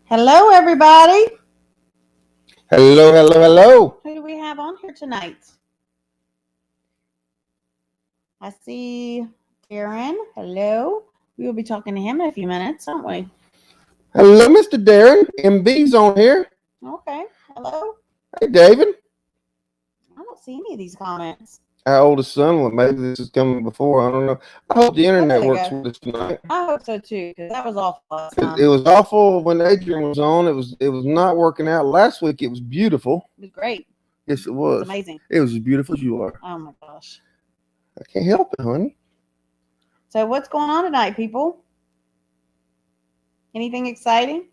Hello, everybody. Hello, hello, hello. Who do we have on here tonight? I see Darren. Hello. We will be talking to him in a few minutes, aren't we? Hello, Mr. Darren. MB's on here. Okay. Hello. Hey, David. I don't see any of these comments. Our oldest son. Well, maybe this is coming before. I don't know. I hope the internet there we works go. with us tonight. I hope so too, because that was awful last time. It was awful when Adrian was on. It was not working out. Last week it was beautiful. It was great. Yes, it It was. was amazing. It was as beautiful as you are. Oh my gosh. I can't help it, honey. So what's going on tonight, people? Anything exciting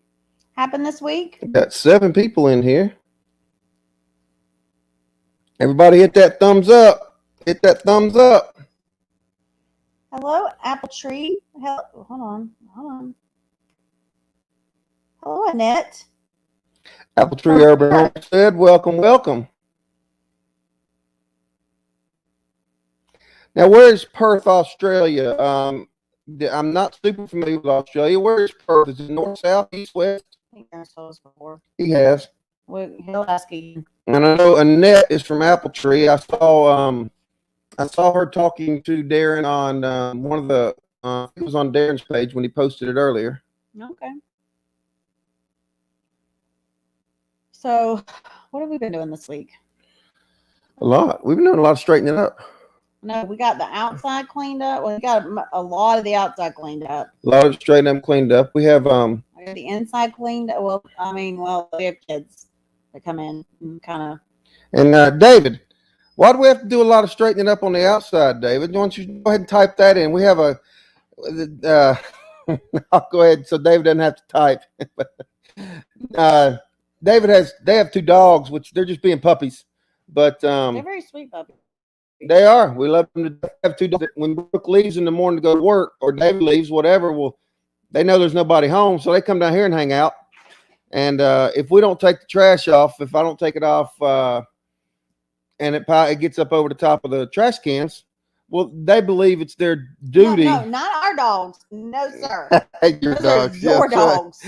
happened this week? I've got 7 people in here. Everybody hit that thumbs up. Hit that thumbs up. Hello, Apple Tree. Hold on. Hello, Annette. Apple Tree Urban Homestead. Welcome, welcome. Now, where is Perth, Australia? I'm not super familiar with Australia. Where is Perth? Is it north, south, east, west? I think Darren's told us before. He has. Well, he'll ask you. And I know Annette is from Apple Tree. I saw her talking to Darren on one of the. It was on Darren's page when he posted it earlier. Okay. So, what have we been doing this week? A lot. We've been doing a lot of straightening up. No, we got the outside cleaned up. Well, we got a lot of the outside cleaned up. A lot of straightening up, cleaned up. We have I got the inside cleaned up. Well, we have kids that come in and kind of. And David, why do we have to do a lot of straightening up on the outside, David? Why don't you go ahead and type that in? We have a. I'll go ahead so David doesn't have to type. They have 2 dogs, which they're just being puppies, but they're very sweet puppies. They are. We love them to have 2 dogs. When Brooke leaves in the morning to go to work, or David leaves, whatever, well, they know there's nobody home, so they come down here and hang out. And if we don't take the trash off, if I don't take it off, and it gets up over the top of the trash cans, well, they believe it's their duty. No, not our dogs. No, sir. Your Those dogs. are your dogs.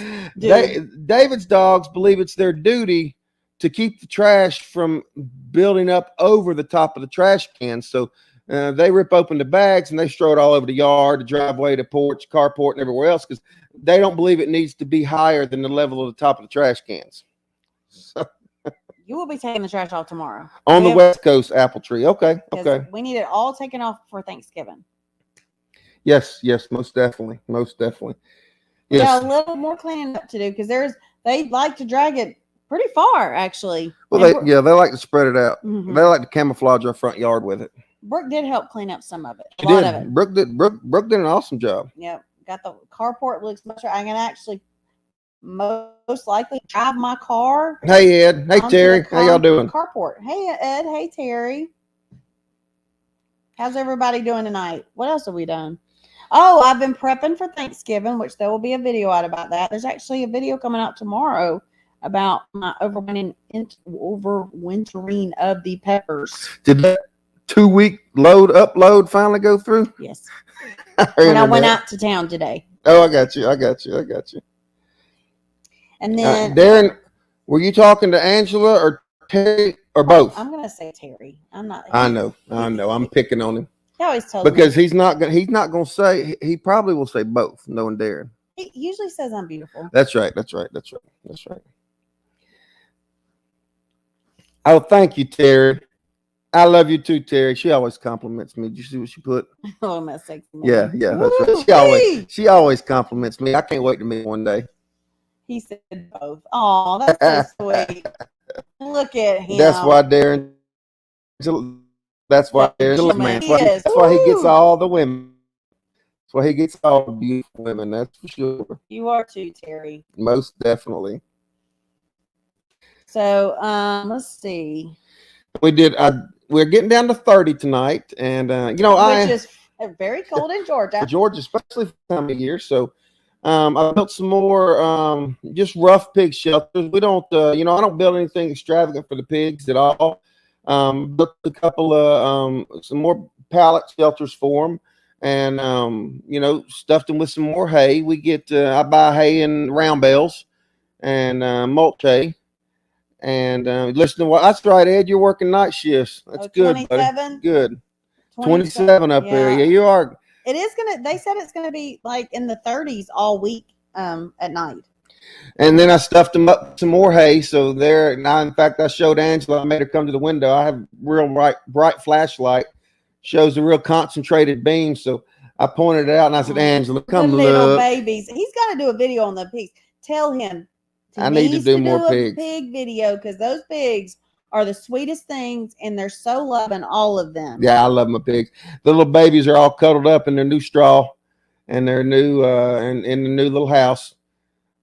David's dogs believe it's their duty to keep the trash from building up over the top of the trash cans. So they rip open the bags and they throw it all over the yard, the driveway, the porch, carport, and everywhere else because they don't believe it needs to be higher than the level of the top of the trash cans. So, you will be taking the trash off tomorrow. On the West Coast, Apple Tree. Okay. We need it all taken off for Thanksgiving. Yes, most definitely. Most definitely. Yes. We got a little more cleaning up to do because they like to drag it pretty far, actually. Well, they like to spread it out. Mm-hmm. They like to camouflage our front yard with it. Brooke did help clean up some of it. She did. Brooke did an awesome job. Yep. Got the carport looks much. I can actually most likely drive my car. Hey Ed. Hey Terry. How y'all doing? Carport. Hey Ed. Hey Terry. How's everybody doing tonight? What else have we done? Oh, I've been prepping for Thanksgiving, which there will be a video out about that. There's actually a video coming out tomorrow about my overwintering of the peppers. Did that 2-week upload finally go through? Yes. When I went out to town today. Oh, I got you. And then Darren, were you talking to Angela or Terry or both? I'm gonna say Terry. I'm not. I know. I'm picking on him. He always tells because me. he's not gonna say. He probably will say both, knowing Darren. He usually says I'm beautiful. That's right. Oh, thank you, Terry. I love you too, Terry. She always compliments me. Did you see what she put? Oh, my sexy man. Yeah, that's right. She always compliments me. I can't wait to meet one day. He said both. Oh, that's so sweet. Look at him. That's why Darren. That's why Darren's man. That's why he gets all the women. That's why he gets all the beautiful women. That's for sure. You are too, Terry. Most definitely. So, let's see. We're getting down to 30 tonight, and which is very cold in Georgia. Georgia, especially for the time of year. So, I built some more just rough pig shelters. We don't, I don't build anything extravagant for the pigs at all. Built a couple of some more pallet shelters for them, and stuffed them with some more hay. We get I buy hay in round bales, and mulch hay. And listen to what that's right, Ed. You're working night shifts. That's good, buddy. 27? Good. 27 up there. Yeah, you are. It is they said it's gonna be like in the 30s all week at night. And then I stuffed them up with some more hay. So there now, in fact, I showed Angela, I made her come to the window. I have real bright flashlight, shows a real concentrated beam. So I pointed it out and I said, Angela, come little look. Babies. He's got to do a video on the pigs. Tell him I need to do more pigs. Pig video, because those pigs are the sweetest things and they're so loving, all of them. Yeah, I love my pigs. The little babies are all cuddled up in their new straw and their new in the new little house.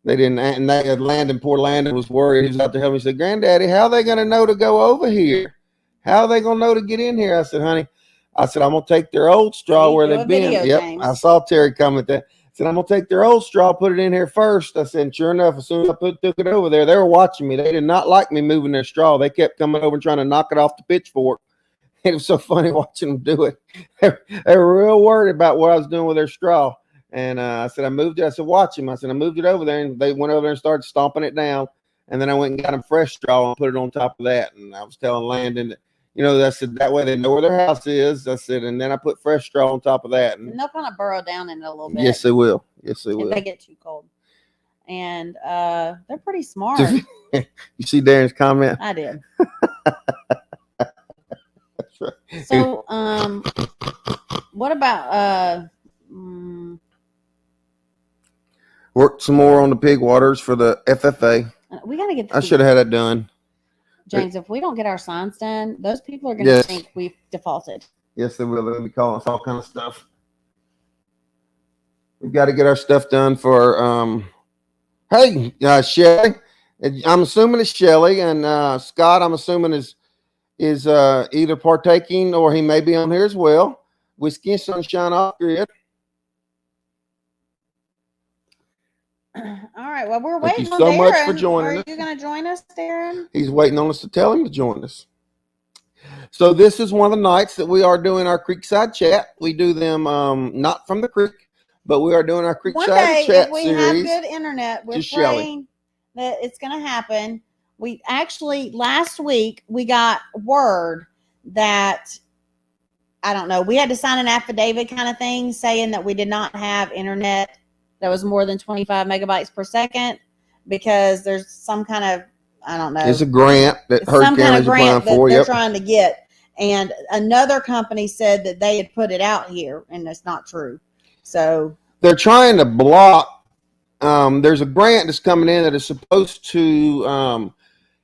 They didn't, and they had Landon, poor Landon was worried. He was out there helping me. He said, Granddaddy, how are they going to know to go over here? How are they going to know to get in here? I said, honey, I'm going to take their old straw where they've been. Yep. James. I saw Terry come with that. I said, I'm going to take their old straw, put it in here first. I said, and sure enough, as soon as I took it over there, they were watching me. They did not like me moving their straw. They kept coming over and trying to knock it off the pitchfork. It was so funny watching them do it. They were real worried about what I was doing with their straw. And I said, I moved it. I said, watch him. I said, I moved it over there. And they went over there and started stomping it down. And then I went and got them fresh straw and put it on top of that. And I was telling Landon that, I said, that way they know where their house is. I said, and then I put fresh straw on top of that. And they'll kind of burrow down in it a little bit. Yes, they will. Yes, they will. If they get too cold. And they're pretty smart. You see Darren's comment? I did. That's right. So, what about work some more on the pig waters for the FFA. We got to get. I should have had that done. James, if we don't get our signs done, those people are going to think we've defaulted. Yes, they will. They'll be calling us all kind of stuff. We've got to get our stuff done for. Hey, Shelly. I'm assuming it's Shelly, and Scott. I'm assuming is either partaking or he may be on here as well. Whiskey and Sunshine off grid. All right. Well, we're waiting on Darren. Thank you so much for joining us. Are you going to join us, Darren? He's waiting on us to tell him to join us. So this is one of the nights that we are doing our Creekside chat. We do them not from the creek, but we are doing our Creekside chat series. One day, if we have good internet, we're praying that it's going to happen. We actually, last week, we got word that, I don't know, we had to sign an affidavit kind of thing saying that we did not have internet that was more than 25 megabytes per second because there's some kind of, I don't know. It's a grant that Hurd County's applying for. They're trying to get. And another company said that they had put it out here, and that's not true. So they're trying to block. There's a grant that's coming in that is supposed to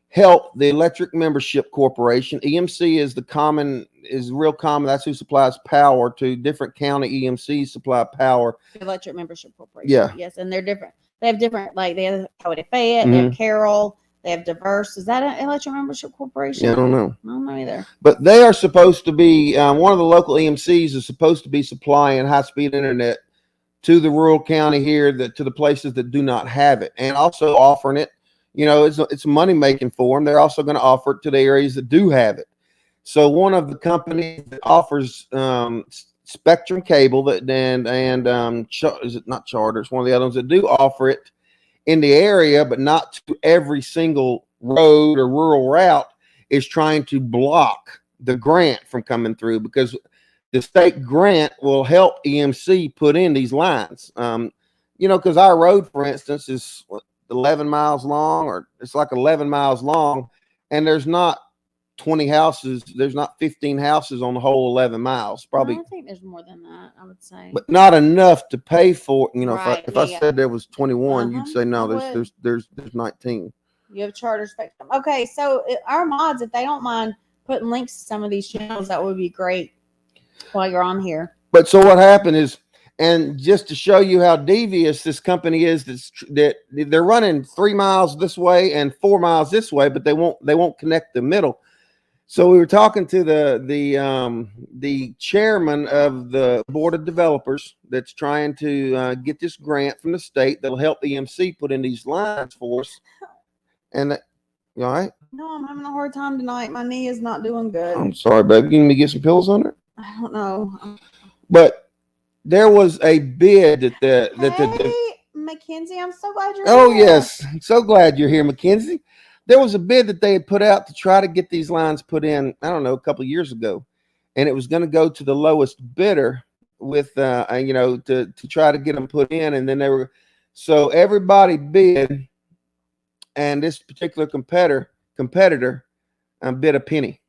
help the Electric Membership Corporation. EMC is real common. That's who supplies power to different county EMCs supply power. Electric Membership Corporation. Yeah. Yes, and they're different. They have different, like they have Coyote Fayette, they have Carroll, they have Diverse. Is that an Electric Membership Corporation? Yeah, I don't know. I don't know either. But they are supposed to be, one of the local EMCs is supposed to be supplying high-speed internet to the rural county here, to the places that do not have it, and also offering it. It's money making for them. They're also going to offer it to the areas that do have it. So one of the companies that offers Spectrum Cable is it not Charter? It's one of the other ones that do offer it in the area, but not to every single road or rural route, is trying to block the grant from coming through because the state grant will help EMC put in these lines. Because our road, for instance, is 11 miles long, or it's like 11 miles long, and there's not 20 houses, there's not 15 houses on the whole 11 miles. Probably. I think there's more than that, I would say. But not enough to pay for, right, if I said there was 21, you'd say no, there's 19. You have Charter Spectrum. Okay, so our mods, if they don't mind putting links to some of these channels, that would be great while you're on here. But so what happened is, and just to show you how devious this company is, that they're running 3 miles this way and 4 miles this way, but they won't connect the middle. So we were talking to the chairman of the board of developers that's trying to get this grant from the state that'll help EMC put in these lines for us. And you all right? No, I'm having a hard time tonight. My knee is not doing good. I'm sorry, baby. Can you get some pills on it? I don't know. But there was a bid that Mackenzie. I'm so glad you're Oh, here. yes. I'm so glad you're here, Mackenzie. There was a bid that they had put out to try to get these lines put in, I don't know, a couple of years ago. And it was going to go to the lowest bidder with, to try to get them put in. And then so everybody bid, and this particular competitor bid a penny.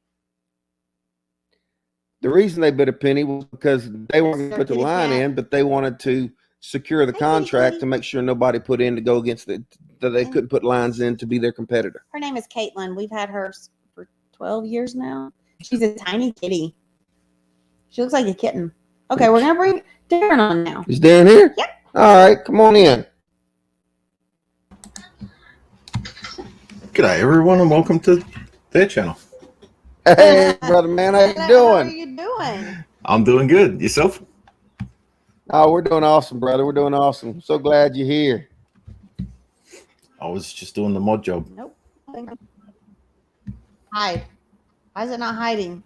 The reason they bid a penny was because they weren't going to put the line in, but they wanted to secure the contract to make sure nobody put in to go against that they couldn't put lines in to be their competitor. Her name is Caitlin. We've had her for 12 years now. She's a tiny kitty. She looks like a kitten. Okay, we're going to bring Darren on now. Is Darren here? Yep. All right, come on in. G'day everyone and welcome to their channel. Hey, brother man, how you How doing? are you doing? I'm doing good. Yourself? Oh, we're doing awesome, brother. We're doing awesome. So glad you're here. I was just doing the mod job. Nope. Hide. Why is it not hiding?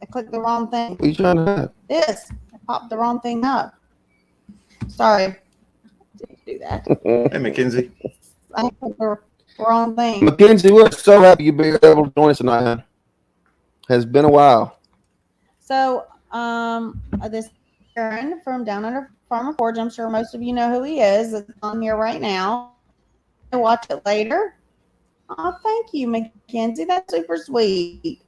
I clicked the wrong thing. What are you trying to hide? This. I popped the wrong thing up. Sorry. Didn't do that. Hey Mackenzie. I clicked the wrong thing. Mackenzie, we're so happy you've been able to join us tonight, huh? Has been a while. So, this Darren from Downunder Farm and Forge. I'm sure most of you know who he is. It's on here right now. Watch it later. Oh, thank you, Mackenzie. That's super sweet.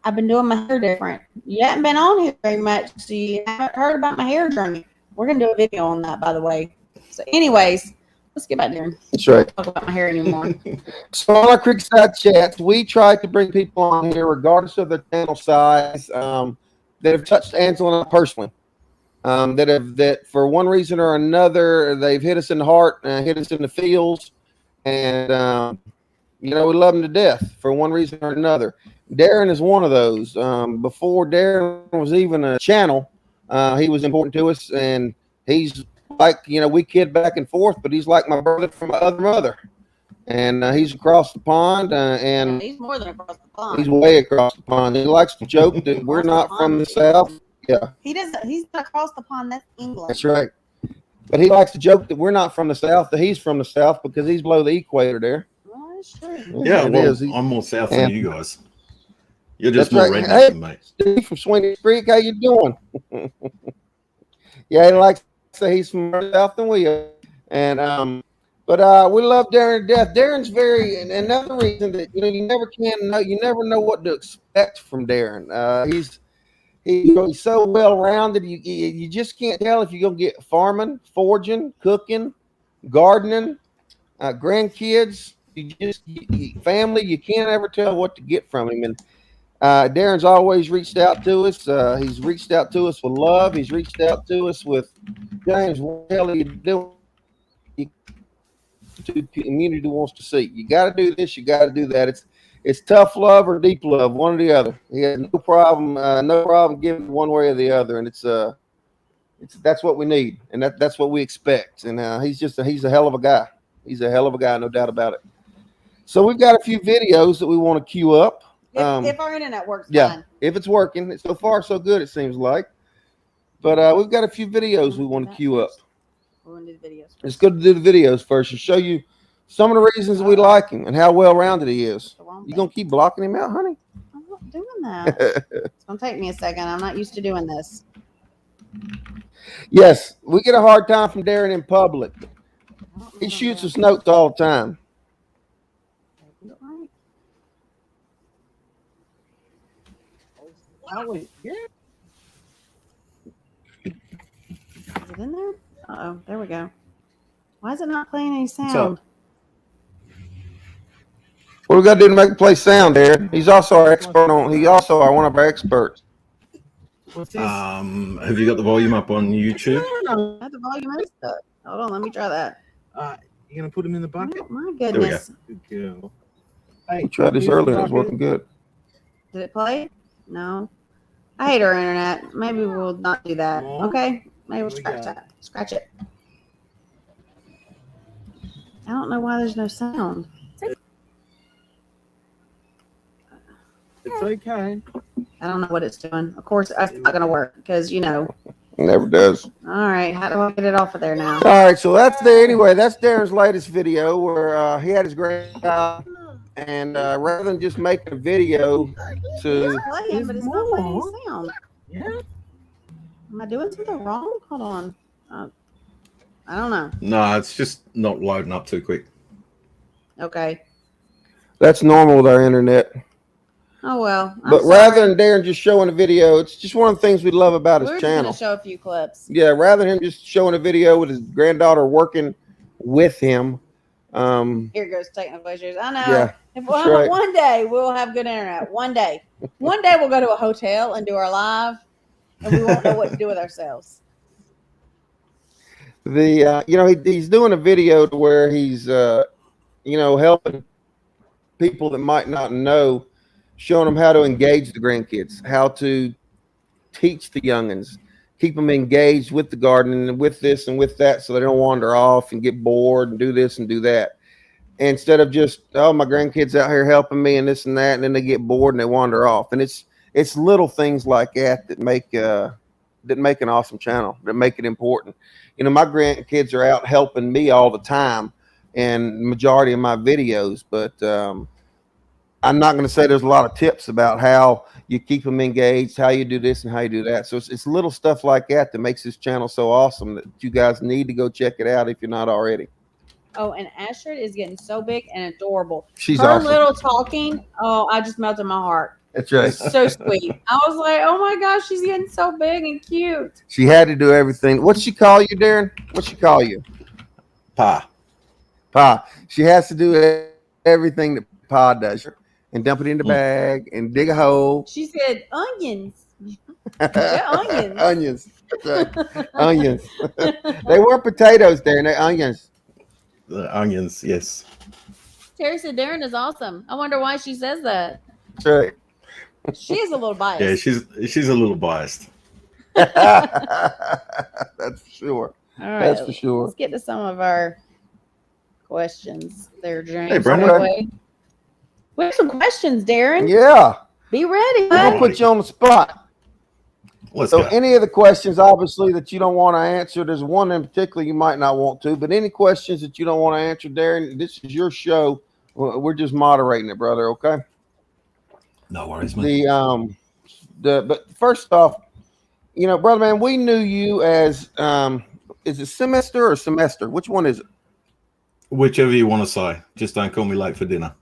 I've been doing my hair different. You haven't been on here very much, so you haven't heard about my hair journey. We're gonna do a video on that, by the way. So, anyways, let's get back there. That's right. Talk about my hair anymore. So on our Creekside chats, we try to bring people on here, regardless of their channel size, that have touched Angela and I personally. That for one reason or another, they've hit us in the heart, hit us in the feels, and we love them to death for one reason or another. Darren is one of those. Before Darren was even a channel, he was important to us, and he's like, we kid back and forth, but he's like my brother from my other mother. And he's across the pond, and he's more than across the pond. he's way across the pond. He likes to joke that we're not from the South. Yeah. He doesn't. He's not across the pond. That's England. That's right. But he likes to joke that we're not from the South, that he's from the South because he's below the equator there. Well, that's true. Yeah, it well, is. I'm more south than you guys. You're just That's more right. redneck Hey, than me. Steve from Sweeney Creek, how you doing? Yeah, he likes to say he's from the South than we are. And but we love Darren to death. Darren's another reason that you never know what to expect from Darren. He's so well rounded. You just can't tell if you're gonna get farming, forging, cooking, gardening, grandkids. Family. You can't ever tell what to get from him. And Darren's always reached out to us. He's reached out to us with love. He's reached out to us with, James, what the hell are you doing? The community wants to see. You got to do this. You got to do that. It's tough love or deep love, one or the other. He has no problem giving one way or the other, and that's what we need, and that's what we expect. And he's a hell of a guy. He's a hell of a guy, no doubt about it. So we've got a few videos that we want to queue up. If our internet works, yeah, fine. if it's working. So far, so good, it seems like. But we've got a few videos we want to queue up. We're going to do the videos first. It's good to do the videos first and show you some of the reasons we like him and how well-rounded he is. You going to keep blocking him out, honey? I'm not doing that. It's going to take me a second. I'm not used to doing this. Yes, we get a hard time from Darren in public. He shoots us notes all the time. Is it in there? Uh-oh, there we go. Why is it not playing any sound? What do we got to do to make it play sound, Darren? He's also our expert one of our experts. Have you got the volume up on YouTube? I have the volume is stuck. Hold on, let me try that. You gonna put him in the bucket? Oh, my goodness. Good girl. We tried this earlier. It was working good. Did it play? No. I hate our internet. Maybe we'll not do that. Okay? Maybe we'll scratch that. Scratch it. I don't know why there's no sound. It's okay. I don't know what it's doing. Of course, it's not going to work because, we're Never does. All right, how do I get it off of there now? All right, so that's anyway. That's Darren's latest video where he had his grandchild, and rather than just making a video It's to playing, but it's not playing any sound. Yeah. Am I doing something wrong? Hold on. I don't know. No, it's just not loading up too quick. Okay. that's normal with our internet. Oh well. I'm But rather sorry. than Darren just showing a video, it's just one of the things we love about his We're just channel. gonna show a few clips. Yeah, rather than him just showing a video with his granddaughter working with him. Here goes technical issues. I know. Yeah, If that's right. One day we'll have good internet. One day. One day we'll go to a hotel and do our live, and we won't know what to do with ourselves. He's doing a video to where he's helping people that might not know, showing them how to engage the grandkids, how to teach the youngins, keep them engaged with the garden and with this and with that, so they don't wander off and get bored and do this and do that. Instead of just, oh, my grandkids out here helping me and this and that, and then they get bored and they wander off. And it's little things like that make an awesome channel, that make it important. My grandkids are out helping me all the time and majority of my videos, but I'm not going to say there's a lot of tips about how you keep them engaged, how you do this and how you do that. So it's little stuff like that makes this channel so awesome that you guys need to go check it out if you're not already. Oh, and Astrid is getting so big and adorable. She's Her awesome. little talking, I just melted my heart. That's right. So sweet. I was like, oh my gosh, she's getting so big and cute. She had to do everything. What'd she call you, Darren? What'd she call you? Pa. Pa. She has to do everything that Pa does, and dump it in the bag and dig a hole. She said onions. Yeah, onions. Onions. That's right. Onions. They were potatoes, Darren. They're onions. The onions, yes. Terry said Darren is awesome. I wonder why she says that. That's right. She is a little biased. Yeah, she's a little biased. That's for sure. All right, That's for sure. Let's get to some of our questions there, James. Hey, Brenda. We have some questions, Darren. Yeah. Be ready. I'm going to put you on the spot. Let's So go. any of the questions, obviously, that you don't want to answer, there's one in particular you might not want to, but any questions that you don't want to answer, Darren, this is your show. We're just moderating it, brother, okay? No worries, man. But first off, brother man, we knew you as is it semester or semester? Which one is it? Whichever you want to say. Just don't call me late for dinner.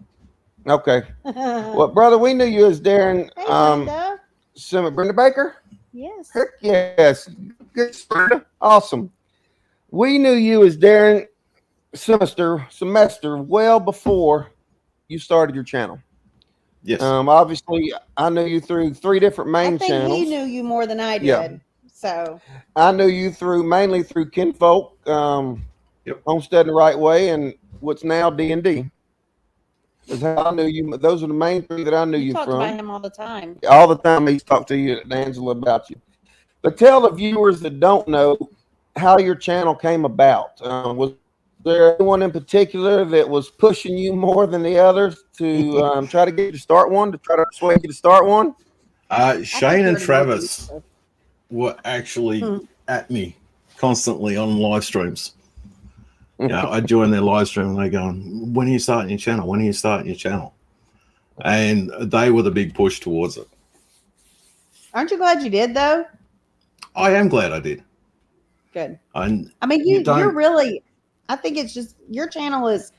Okay. Well, brother, we knew you as Darren. Hey, Brenda. Brenda Baker. Yes. Heck yes. Good, Brenda. Awesome. We knew you as Darren semester well before you started your channel. Yes. Obviously, I knew you through 3 different main I think channels. he knew you more than I did. Yeah. So I knew you mainly through Kinfolk, Homestead the Right Way, and what's now D&D. Is how I knew you. Those are the main 3 that I knew you talked from. about him all the time. All the time he's talked to you, Angela, about you. But tell the viewers that don't know how your channel came about. Was there anyone in particular that was pushing you more than the others to try to get you to start one, to try to persuade you to start one? Shane and Travis were actually at me constantly on live streams. I joined their live stream and they going, when are you starting your channel? When are you starting your channel? And they were the big push towards it. Aren't you glad you did though? I am glad I did. Good. I mean, you're really. I think it's just your channel is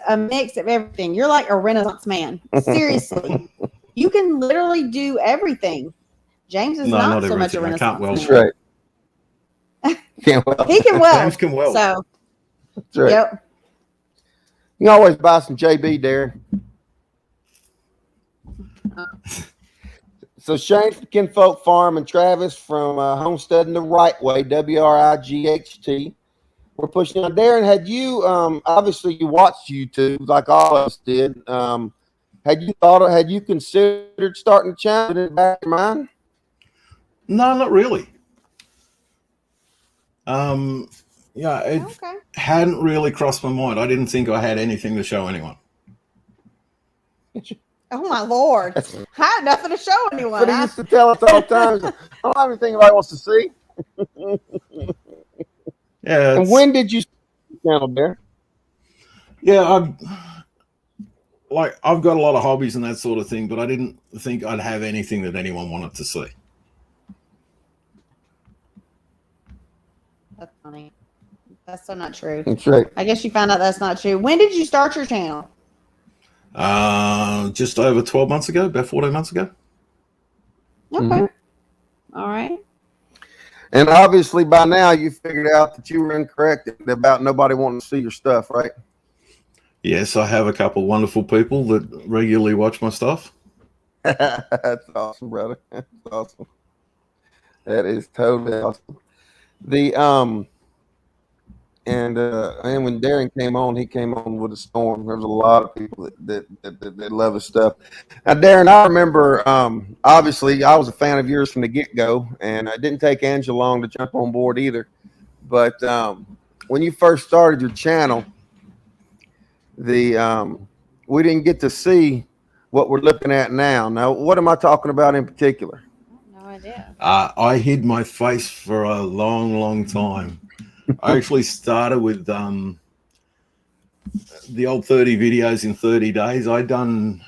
a mix of everything. You're like a Renaissance man. Seriously, you can literally do everything. James is not so much a Renaissance I can't weld. man. That's right. Can't weld. He can weld. James can weld. So, That's right. yep. You can always buy some JB, Darren. So Shane from Kinfolk Farm and Travis from Homesteading the Right Way, WRIGHT. We're pushing on. Darren, had you obviously you watched YouTube like all of us did? Had you considered starting a channel in the back of your mind? No, not really. It Okay. hadn't really crossed my mind. I didn't think I had anything to show anyone. Oh my Lord! I had nothing to show anyone. But he used to tell us all the time, I don't have anything anybody wants to see. Yeah. And when did you start the channel, Darren? Yeah, I've got a lot of hobbies and that sort of thing, but I didn't think I'd have anything that anyone wanted to see. That's funny. That's so not true. That's right. I guess you found out that's not true. When did you start your channel? Just over 12 months ago, about 14 months ago. Okay. Mm-hmm. All right. And obviously by now you figured out that you were incorrect about nobody wanting to see your stuff, right? Yes, I have a couple of wonderful people that regularly watch my stuff. That's awesome, brother. That's awesome. That is totally awesome. And when Darren came on, he came on with a storm. There's a lot of people that love his stuff. Now, Darren, I remember, obviously, I was a fan of yours from the get-go, and it didn't take Angela long to jump on board either. But when you first started your channel, we didn't get to see what we're looking at now. Now, what am I talking about in particular? No idea. I hid my face for a long, long time. I actually started with the old 30 videos in 30 days. I'd done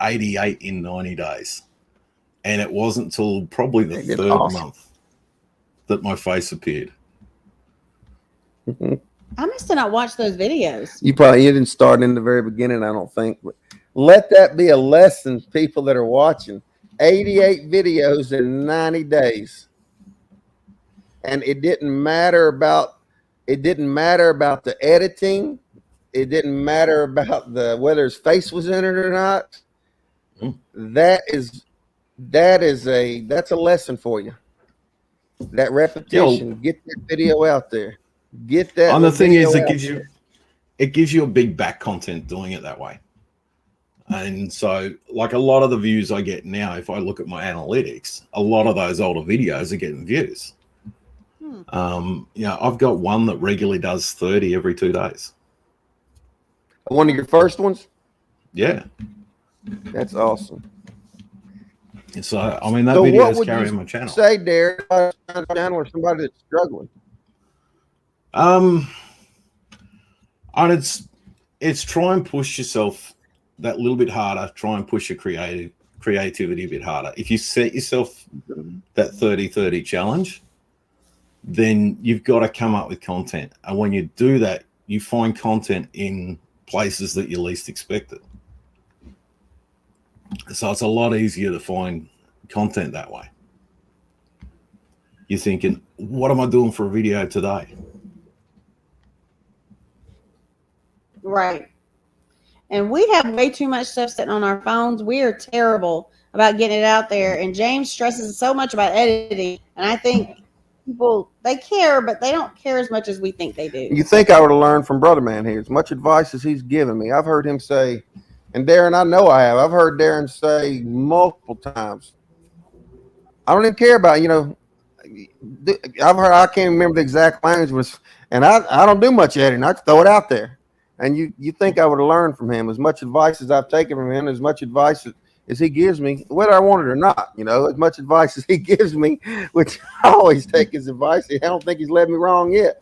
88 in 90 days. And it wasn't until probably the third month that my face appeared. I must have not watched those videos. You didn't start in the very beginning, I don't think. But let that be a lesson, people that are watching. 88 videos in 90 days. And it didn't matter about the editing. It didn't matter about whether his face was in it or not. That's a lesson for you. That repetition. Get that video out there. Get that. And the thing is, it gives you a big back content doing it that way. And so, like a lot of the views I get now, if I look at my analytics, a lot of those older videos are getting views. I've got one that regularly does 30 every 2 days. One of your first ones? Yeah. That's awesome. So, I mean, that video is carrying my channel. Say, Darren, channel or somebody that's struggling. It's try and push yourself that little bit harder. Try and push your creativity a bit harder. If you set yourself that 30-30 challenge, then you've got to come up with content. And when you do that, you find content in places that you least expect it. So it's a lot easier to find content that way. You're thinking, what am I doing for a video today? Right. And we have way too much stuff sitting on our phones. We are terrible about getting it out there. And James stresses so much about editing. And I think people, they care, but they don't care as much as we think they do. You think I would have learned from Brother Man here? As much advice as he's given me, I've heard him say, and Darren, I know I have. I've heard Darren say multiple times, I don't even care about, I can't remember the exact language, and I don't do much editing. I just throw it out there. And you think I would have learned from him as much advice as I've taken from him, as much advice as he gives me, whether I want it or not, as much advice as he gives me, which I always take his advice. I don't think he's led me wrong yet,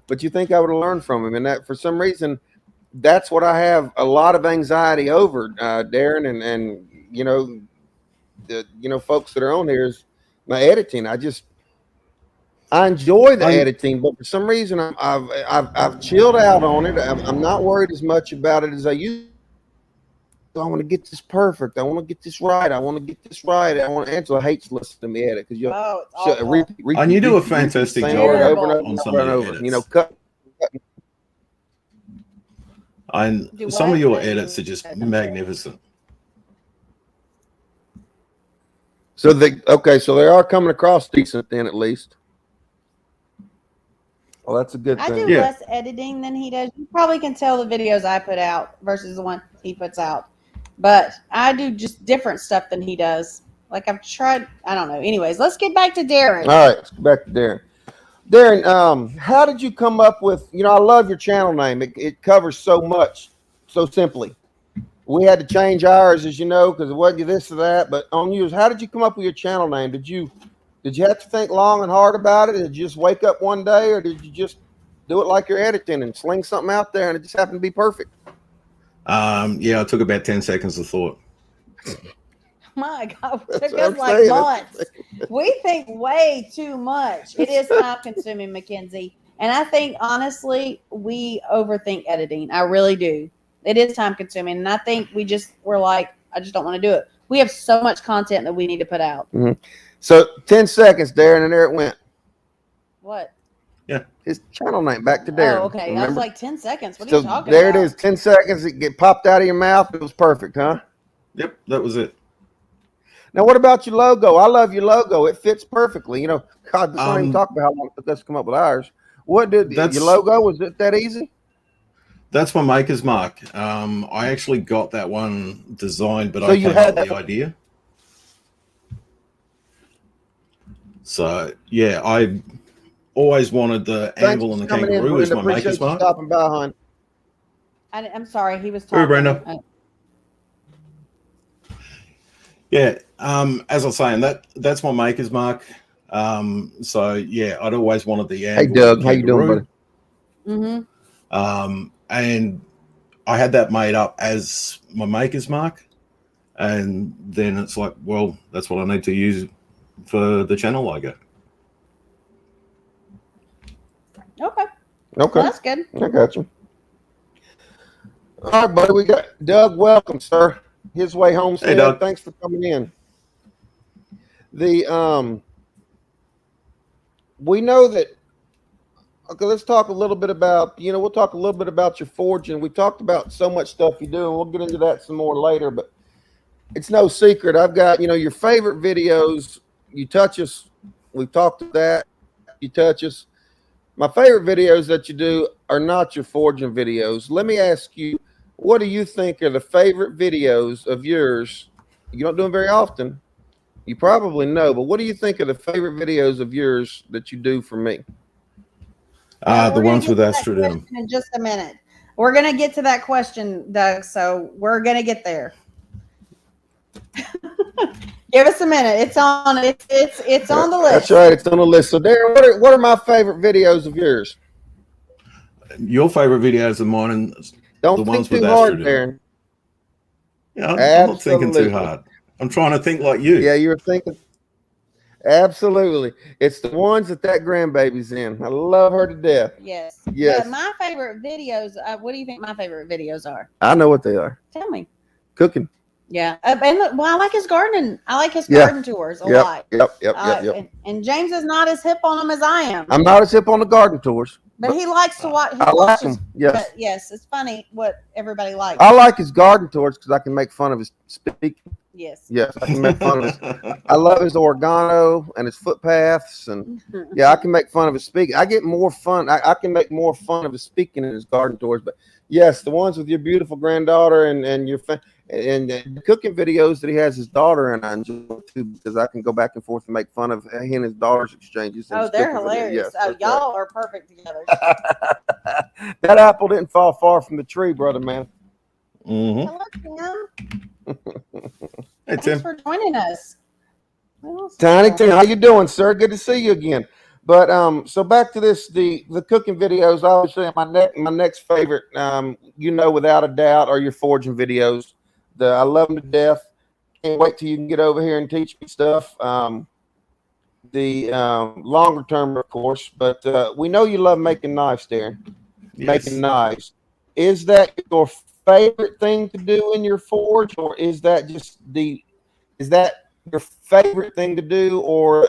but you think I would have learned from him. And that for some reason, that's what I have a lot of anxiety over, Darren, and folks that are on here is my editing. I enjoy the editing, but for some reason I've chilled out on it. I'm not worried as much about it as I used to. I want to get this perfect. I want to get this right. Angela hates listening to me edit because and you do a fantastic job on some of your edits. Cut. And some of your edits are just magnificent. So they are coming across decent then, at least. Well, that's a good thing. I do less editing than he does. You probably can tell the videos I put out versus the one he puts out. But I do just different stuff than he does. Like I've tried, I don't know. Anyways, let's get back to Darren. All right, let's get back to Darren. Darren, how did you come up with, I love your channel name. It covers so much, so simply. We had to change ours, as you know, because it wasn't this or that. But on yours, how did you come up with your channel name? Did you Did you have to think long and hard about it? Did you just wake up one day, or did you just do it like you're editing and sling something out there and it just happened to be perfect? Yeah, it took about 10 seconds of thought. My God, it That's took what us I'm like saying. months. We think way too much. It is time consuming, Mackenzie. And I think, honestly, we overthink editing. I really do. It is time consuming. And I think we're like, I just don't want to do it. We have so much content that we need to put out. Mm-hmm. So 10 seconds, Darren, and there it went. What? Yeah. His channel name, back to Darren. Oh, okay. Remember? I was like, 10 seconds. What are So you talking there about? it is, 10 seconds. It get popped out of your mouth. It was perfect, huh? Yep, that was it. Now, what about your logo? I love your logo. It fits perfectly. You know, God, let's not even talk about how long it took us to come up with ours. What did your logo? Was it that easy? That's my maker's mark. I actually got that one designed, but So I you came had up with the idea. So yeah, I always wanted the anvil and the kangaroo as my maker's mark. Stopping by, hon. I'm sorry, he was talking. Hey, Brenda. Yeah, as I was saying, that's my maker's mark. So yeah, I'd always wanted the anvil. Hey, Doug, how you doing, buddy? Mm-hmm. And I had that made up as my maker's mark, and then it's like, well, that's what I need to use for the channel logo. Okay. Okay. Well, that's good. I got you. All right, buddy. We got Doug. Welcome, sir. His way home. Hey, Doug. Thanks for coming in. We know that. Okay, let's talk a little bit about. We'll talk a little bit about your forging. We talked about so much stuff you do, and we'll get into that some more later. But it's no secret. I've got your favorite videos. You touch us. We've talked about that. You touch us. My favorite videos that you do are not your forging videos. Let me ask you, what do you think are the favorite videos of yours? You don't do them very often. You probably know, but what do you think are the favorite videos of yours that you do for me? The ones with Astrodome. In just a minute. We're going to get to that question, Doug, so we're going to get there. Give us a minute. It's on. It's on the list. That's right. It's on the list. So, Darren, what are my favorite videos of yours? Your favorite videos of mine, and don't the think ones too with hard, Astrodome. Darren. Yeah, I'm not thinking too hard. I'm trying to think like you. Yeah, you're thinking. Absolutely. It's the ones that grandbaby's in. I love her to death. Yes. Yes. Yeah, my favorite videos. What do you think my favorite videos are? I know what they are. Tell me. Cooking. Yeah. I like his gardening. I like his garden tours a lot. Yep. And James is not as hip on them as I am. I'm not as hip on the garden tours. But he likes to watch. I like them. Yes. Yes. It's funny what everybody likes. I like his garden tours because I can make fun of his speaking. Yes. Yes, I can make fun of his. I love his oregano and his footpaths, and I can make fun of his speaking. I get more fun. I can make more fun of his speaking in his garden tours. But yes, the ones with your beautiful granddaughter and your and the cooking videos that he has his daughter and I enjoy too because I can go back and forth and make fun of he and his daughter's exchanges. Oh, they're hilarious. Yes, y'all are perfect together. That apple didn't fall far from the tree, brother man. Mm-hmm. Hello, Tim. Hey, Thanks Tim. for joining us. Tiny Tim, how you doing, sir? Good to see you again. But so back to this, the cooking videos. Obviously, my next favorite, without a doubt, are your forging videos. I love them to death. Can't wait till you can get over here and teach me stuff. The longer term, of course, but we know you love making knives, Darren. Yes. Making knives. Is that your favorite thing to do in your forge, or is that your favorite thing to do, or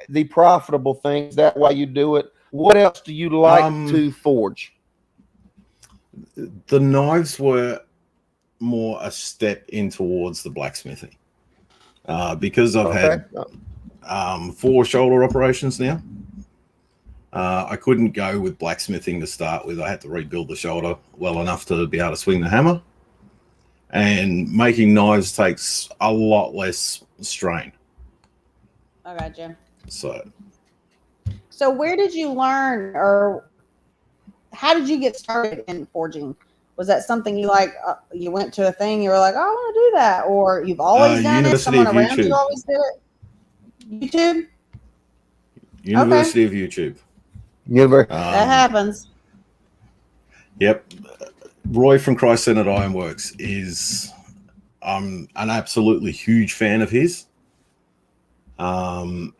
the profitable thing? Is that why you do it? What else do you like to forge? The knives were more a step in towards the blacksmithing because I've had 4 shoulder operations now. I couldn't go with blacksmithing to start with. I had to rebuild the shoulder well enough to be able to swing the hammer. And making knives takes a lot less strain. I gotcha. So where did you learn, or how did you get started in forging? Was that something you you went to a thing, you were like, oh, I want to do that, or you've always done it? Someone around you always did it? YouTube? University of YouTube. University. That happens. Yep. Roy from Christ-Centered Ironworks is an absolutely huge fan of his. And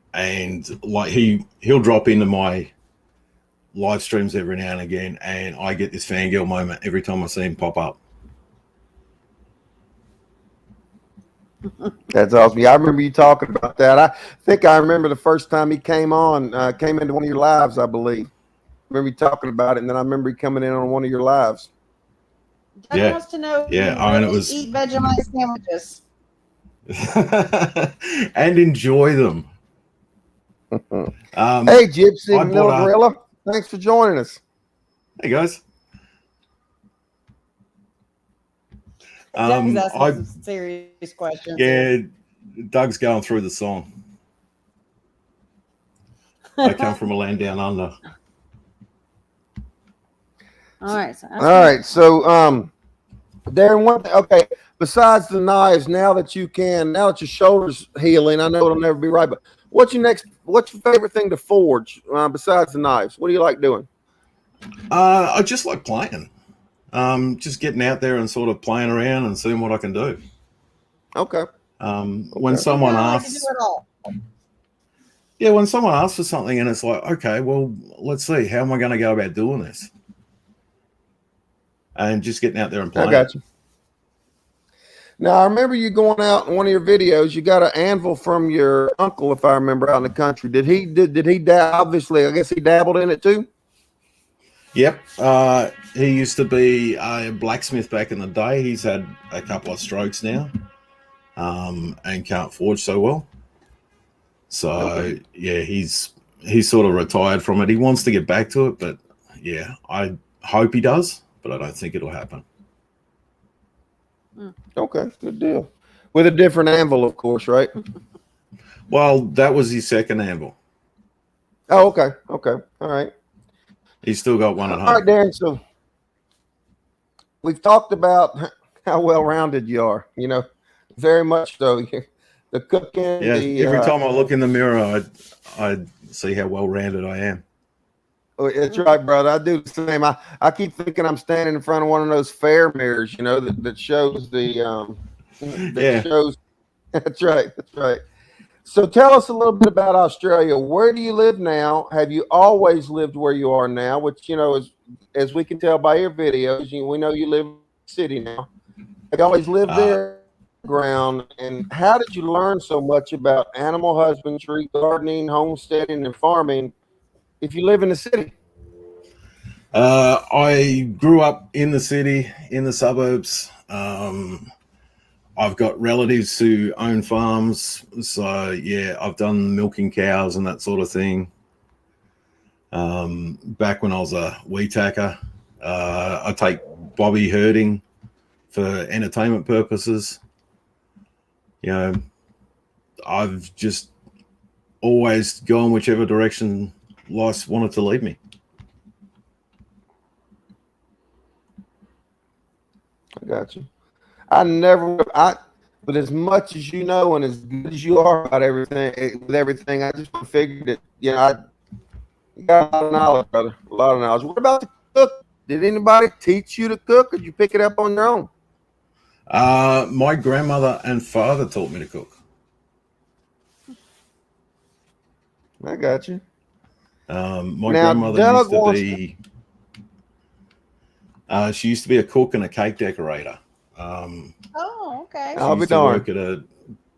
like he'll drop into my live streams every now and again, and I get this fangirl moment every time I see him pop up. That's awesome. Yeah, I remember you talking about that. I think I remember the first time he came into one of your lives, I believe. I remember you talking about it, and then I remember you coming in on one of your lives. Doug Yeah. wants to know if Yeah, you I mean, it really was- eat Vegemite sandwiches. And enjoy them. Hey, Gypsy I Vanilla bought a- Gorilla. Thanks for joining us. Hey guys. Doug's asking I some serious questions. yeah, Doug's going through the song. I come from a land down under. All right. All right. So, Darren, okay, besides the knives, now that your shoulder's healing, I know it'll never be right, but what's your favorite thing to forge besides the knives? What do you like doing? I just like playing. Just getting out there and sort of playing around and seeing what I can do. Okay. When someone I like to asks, do it all. yeah, when someone asks for something and it's like, okay, well, let's see, how am I going to go about doing this? And just getting out there and playing. I got you. Now, I remember you going out in one of your videos. You got an anvil from your uncle, if I remember, out in the country. Did he obviously, I guess he dabbled in it too? Yep. He used to be a blacksmith back in the day. He's had a couple of strokes now, and can't forge so well. So Okay. yeah, he's sort of retired from it. He wants to get back to it, but yeah, I hope he does, but I don't think it'll happen. Okay, good deal. With a different anvil, of course, right? Well, that was his second anvil. Oh, okay. Okay. All right. He's still got one at All right, home. Darren. So we've talked about how well-rounded you are, very much so. The cooking, Yeah, every time I look in the mirror, I see how well-rounded I am. That's right, brother. I do the same. I keep thinking I'm standing in front of one of those fair mirrors, that shows the Yeah. shows. That's right. That's right. So tell us a little bit about Australia. Where do you live now? Have you always lived where you are now? Which, as we can tell by your videos, we know you live in the city now. Have you always lived there? Ground, and how did you learn so much about animal husbandry, gardening, homesteading, and farming if you live in the city? I grew up in the city, in the suburbs. I've got relatives who own farms, so yeah, I've done milking cows and that sort of thing. Back when I was a wheatacker, I take bobby herding for entertainment purposes. I've just always gone whichever direction life wanted to lead me. I got you. But as much as you know and as good as you are about everything, I just figured that, you got a lot of knowledge, brother. A lot of knowledge. What about the cook? Did anybody teach you to cook, or did you pick it up on your own? My grandmother and father taught me to cook. I got you. My Now, grandmother Doug she used to be a cook and a cake decorator. Oh, okay. I'll She be used to darned. work at a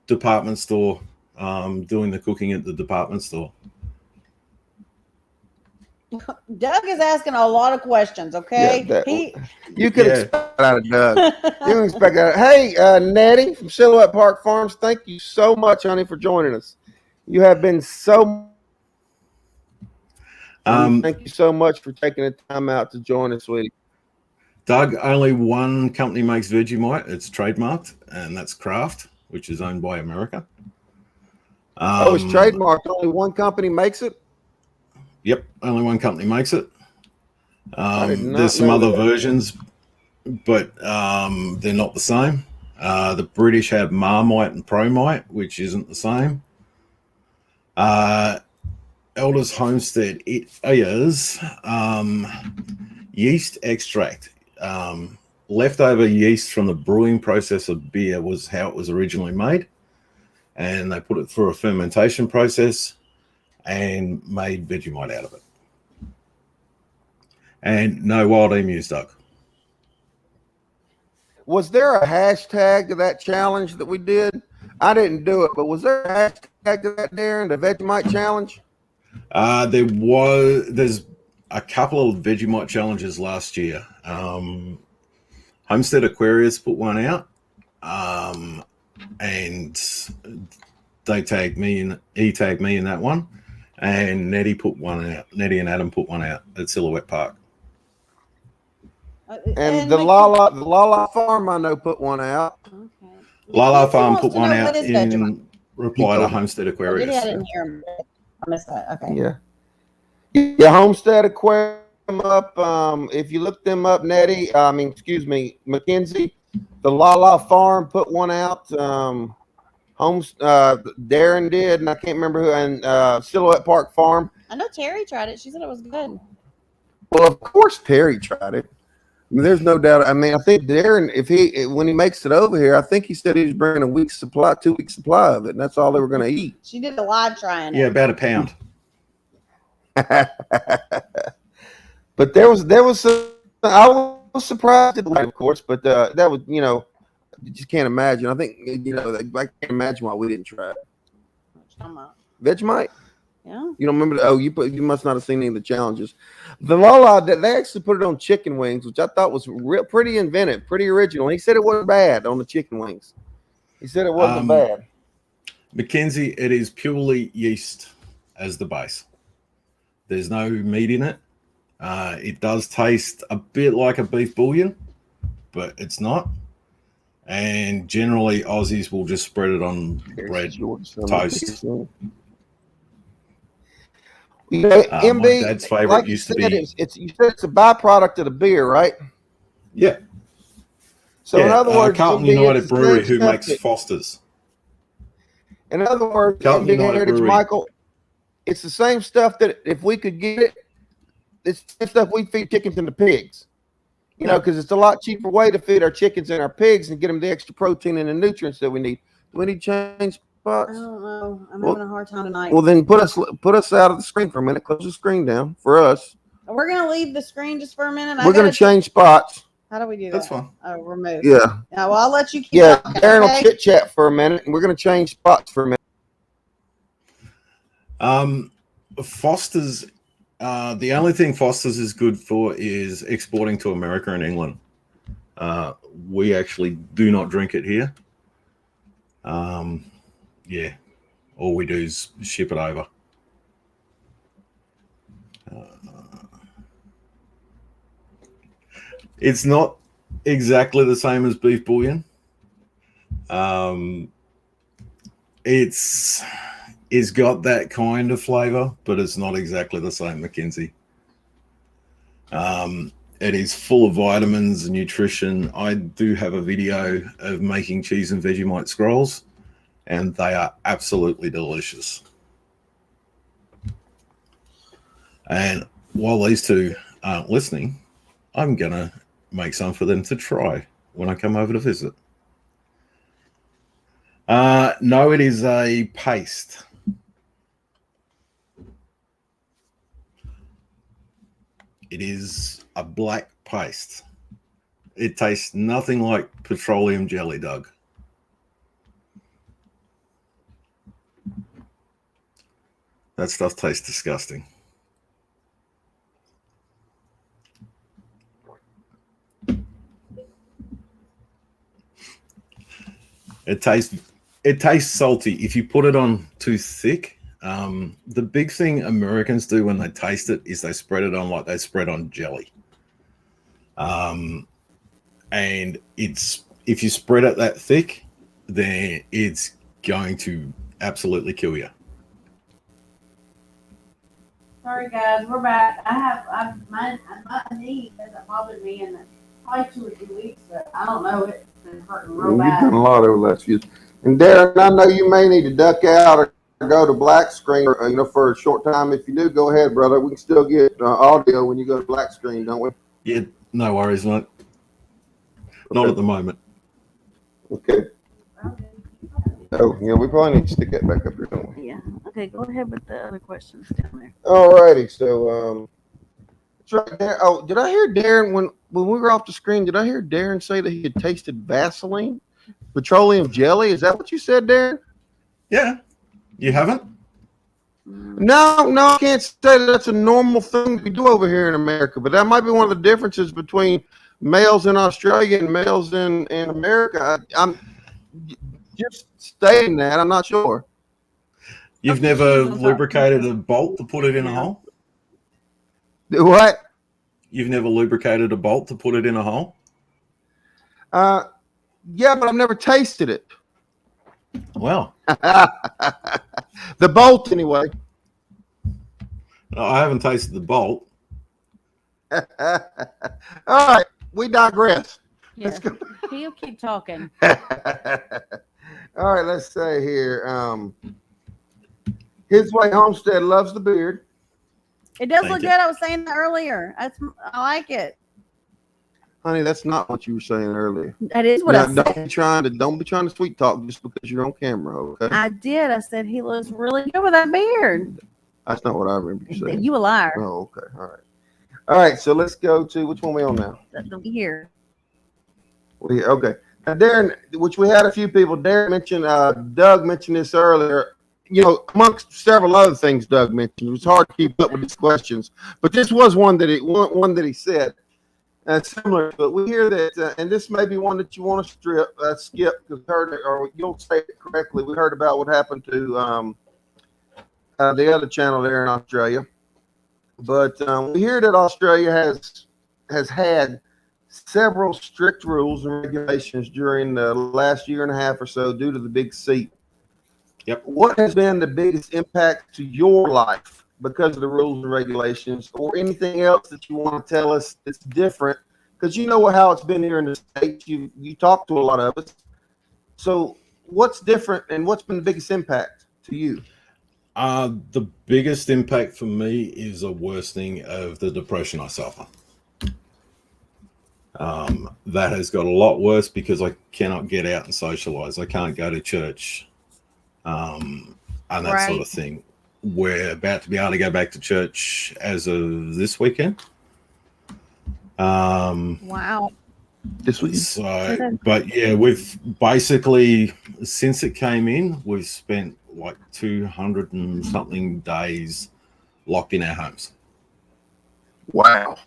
department store, doing the cooking at the department store. Doug is asking a lot of questions. Okay, You could Yeah. expect that out of Doug. You can expect that. Hey, Nettie from Silhouette Park Farms, thank you so much, honey, for joining us. You have been so. Thank you so much for taking the time out to join us, sweetie. Doug, only one company makes Vegemite. It's trademarked, and that's Kraft, which is owned by America. It's trademarked. Only one company makes it? Yep, only one company makes it. I did not There's some know other that. versions, but they're not the same. The British have Marmite and Promite, which isn't the same. Elders Homestead, it is yeast extract. Leftover yeast from the brewing process of beer was how it was originally made. And they put it through a fermentation process and made Vegemite out of it. And no wild emus, Doug. Was there a hashtag to that challenge that we did? I didn't do it, but was there a hashtag to that, Darren, the Vegemite challenge? There's a couple of Vegemite challenges last year. Homestead Aquarius put one out, and they tagged me in. He tagged me in that one, and Nettie put one out. Nettie and Adam put one out at Silhouette Park. And the Lala Farm, I know, put one out. Okay. Lala Mackenzie Farm wants put to one know out what is in Vegemite. reply to Homestead Or Aquarius. did I didn't hear him? I missed that. Okay. Yeah. Yeah, Homestead Aquarium up. If you look them up, Nettie, Mackenzie, the Lala Farm put one out. Darren did, and I can't remember who, and Silhouette Park Farm. I know Terry tried it. She said it was good. Well, of course, Terry tried it. I mean, there's no doubt. I mean, I think Darren, when he makes it over here, I think he said he was bringing 2 weeks supply of it, and that's all they were going to eat. She did a live trying it. Yeah, about a pound. But there was some, I was surprised at the weight, of course, but that was, you just can't imagine. I think, I can't imagine why we didn't try it. Vegemite? Yeah. You don't remember? You must not have seen any of the challenges. The Lala, they actually put it on chicken wings, which I thought was pretty inventive, pretty original. He said it wasn't bad on the chicken wings. He said it wasn't bad. Mackenzie, it is purely yeast as the base. There's no meat in it. It does taste a bit like a beef bouillon, but it's not. And generally, Aussies will just spread it on bread, toast. MB, my dad's favorite like used to you said, be. You said it's a byproduct of the beer, right? Yeah. So in other words, Carlton MB, United it's the Brewery, same who stuff makes that- Fosters. In other words, Carlton MB United Heritage, Brewery. Michael, it's the same stuff that if we could get it, it's the stuff we feed chickens and the pigs. Because it's a lot cheaper way to feed our chickens and our pigs and get them the extra protein and the nutrients that we need. Do we need to change spots? I don't know. I'm having a hard time tonight. Well, then put us out of the screen for a minute. Close the screen down for us. We're gonna leave the screen just for a minute. We're going to change spots. How do we do that? That's fine. Oh, remove. Yeah. Well, I'll let you keep Yeah. talking. Darren will Okay? chit chat for a minute, and we're going to change spots for a minute. Fosters, the only thing Fosters is good for is exporting to America and England. We actually do not drink it here. Yeah, all we do is ship it over. It's not exactly the same as beef bouillon. It's got that kind of flavor, but it's not exactly the same, Mackenzie. It is full of vitamins and nutrition. I do have a video of making cheese and Vegemite scrolls, and they are absolutely delicious. And while these two aren't listening, I'm going to make some for them to try when I come over to visit. No, it is a paste. It is a black paste. It tastes nothing like petroleum jelly, Doug. That stuff tastes disgusting. It tastes salty. If you put it on too thick, the big thing Americans do when they taste it is they spread it on like they spread on jelly. And if you spread it that thick, then it's going to absolutely kill you. Sorry guys, we're back. My knee hasn't bothered me in probably 2 or 3 weeks, but I don't know. It's been hurting real You've bad. done a lot over the last few. And Darren, I know you may need to duck out or go to black screen, for a short time. If you do, go ahead, brother. We can still get audio when you go to black screen, don't we? Yeah, no worries, mate. Not at the moment. Okay. Oh, yeah, we probably need to stick that back up here, don't we? Yeah. Okay, go ahead with the other questions down there. All righty. So, it's right there. Oh, did I hear Darren when we were off the screen? Did I hear Darren say that he had tasted Vaseline, petroleum jelly? Is that what you said, Darren? Yeah. You haven't? No, I can't say that that's a normal thing we do over here in America, but that might be one of the differences between males in Australia and males in America. I'm just stating that. I'm not sure. You've never lubricated a bolt to put it in a hole? What? You've never lubricated a bolt to put it in a hole? Yeah, but I've never tasted it. Well, The bolt, anyway. no, I haven't tasted the bolt. All right, we digress. Yeah. He'll keep talking. All right, let's say here. His Way Homestead loves the beard. It does Thank look you. good. I was saying that earlier. I like it. Honey, that's not what you were saying earlier. That is what Now, I said. don't be trying to sweet talk just because you're on camera, okay? I did. I said he looks really good with that beard. That's not what I remember you saying. You a liar. Oh, okay. All right, so let's go to which one we on now? Here. Okay. Now, Darren, which we had a few people. Darren mentioned, Doug mentioned this earlier. Amongst several other things Doug mentioned, it was hard to keep up with these questions, but this was one that he said. Similar, but we hear that, and this may be one that you want to skip because heard it, or you'll say it correctly. We heard about what happened to the other channel there in Australia, but we hear that Australia has had several strict rules and regulations during the last year and a half or so due to the big seat. Yep. What has been the biggest impact to your life because of the rules and regulations, or anything else that you want to tell us that's different? Because you know how it's been here in the States. You talk to a lot of us. So what's different and what's been the biggest impact to you? The biggest impact for me is a worsening of the depression I suffer. That has got a lot worse because I cannot get out and socialize. I can't go to church, and that sort of thing. We're about to be able to go back to church as of this weekend. Wow. This week. So, but yeah, we've basically, since it came in, we've spent like 200 and something days locked in our homes. Wow.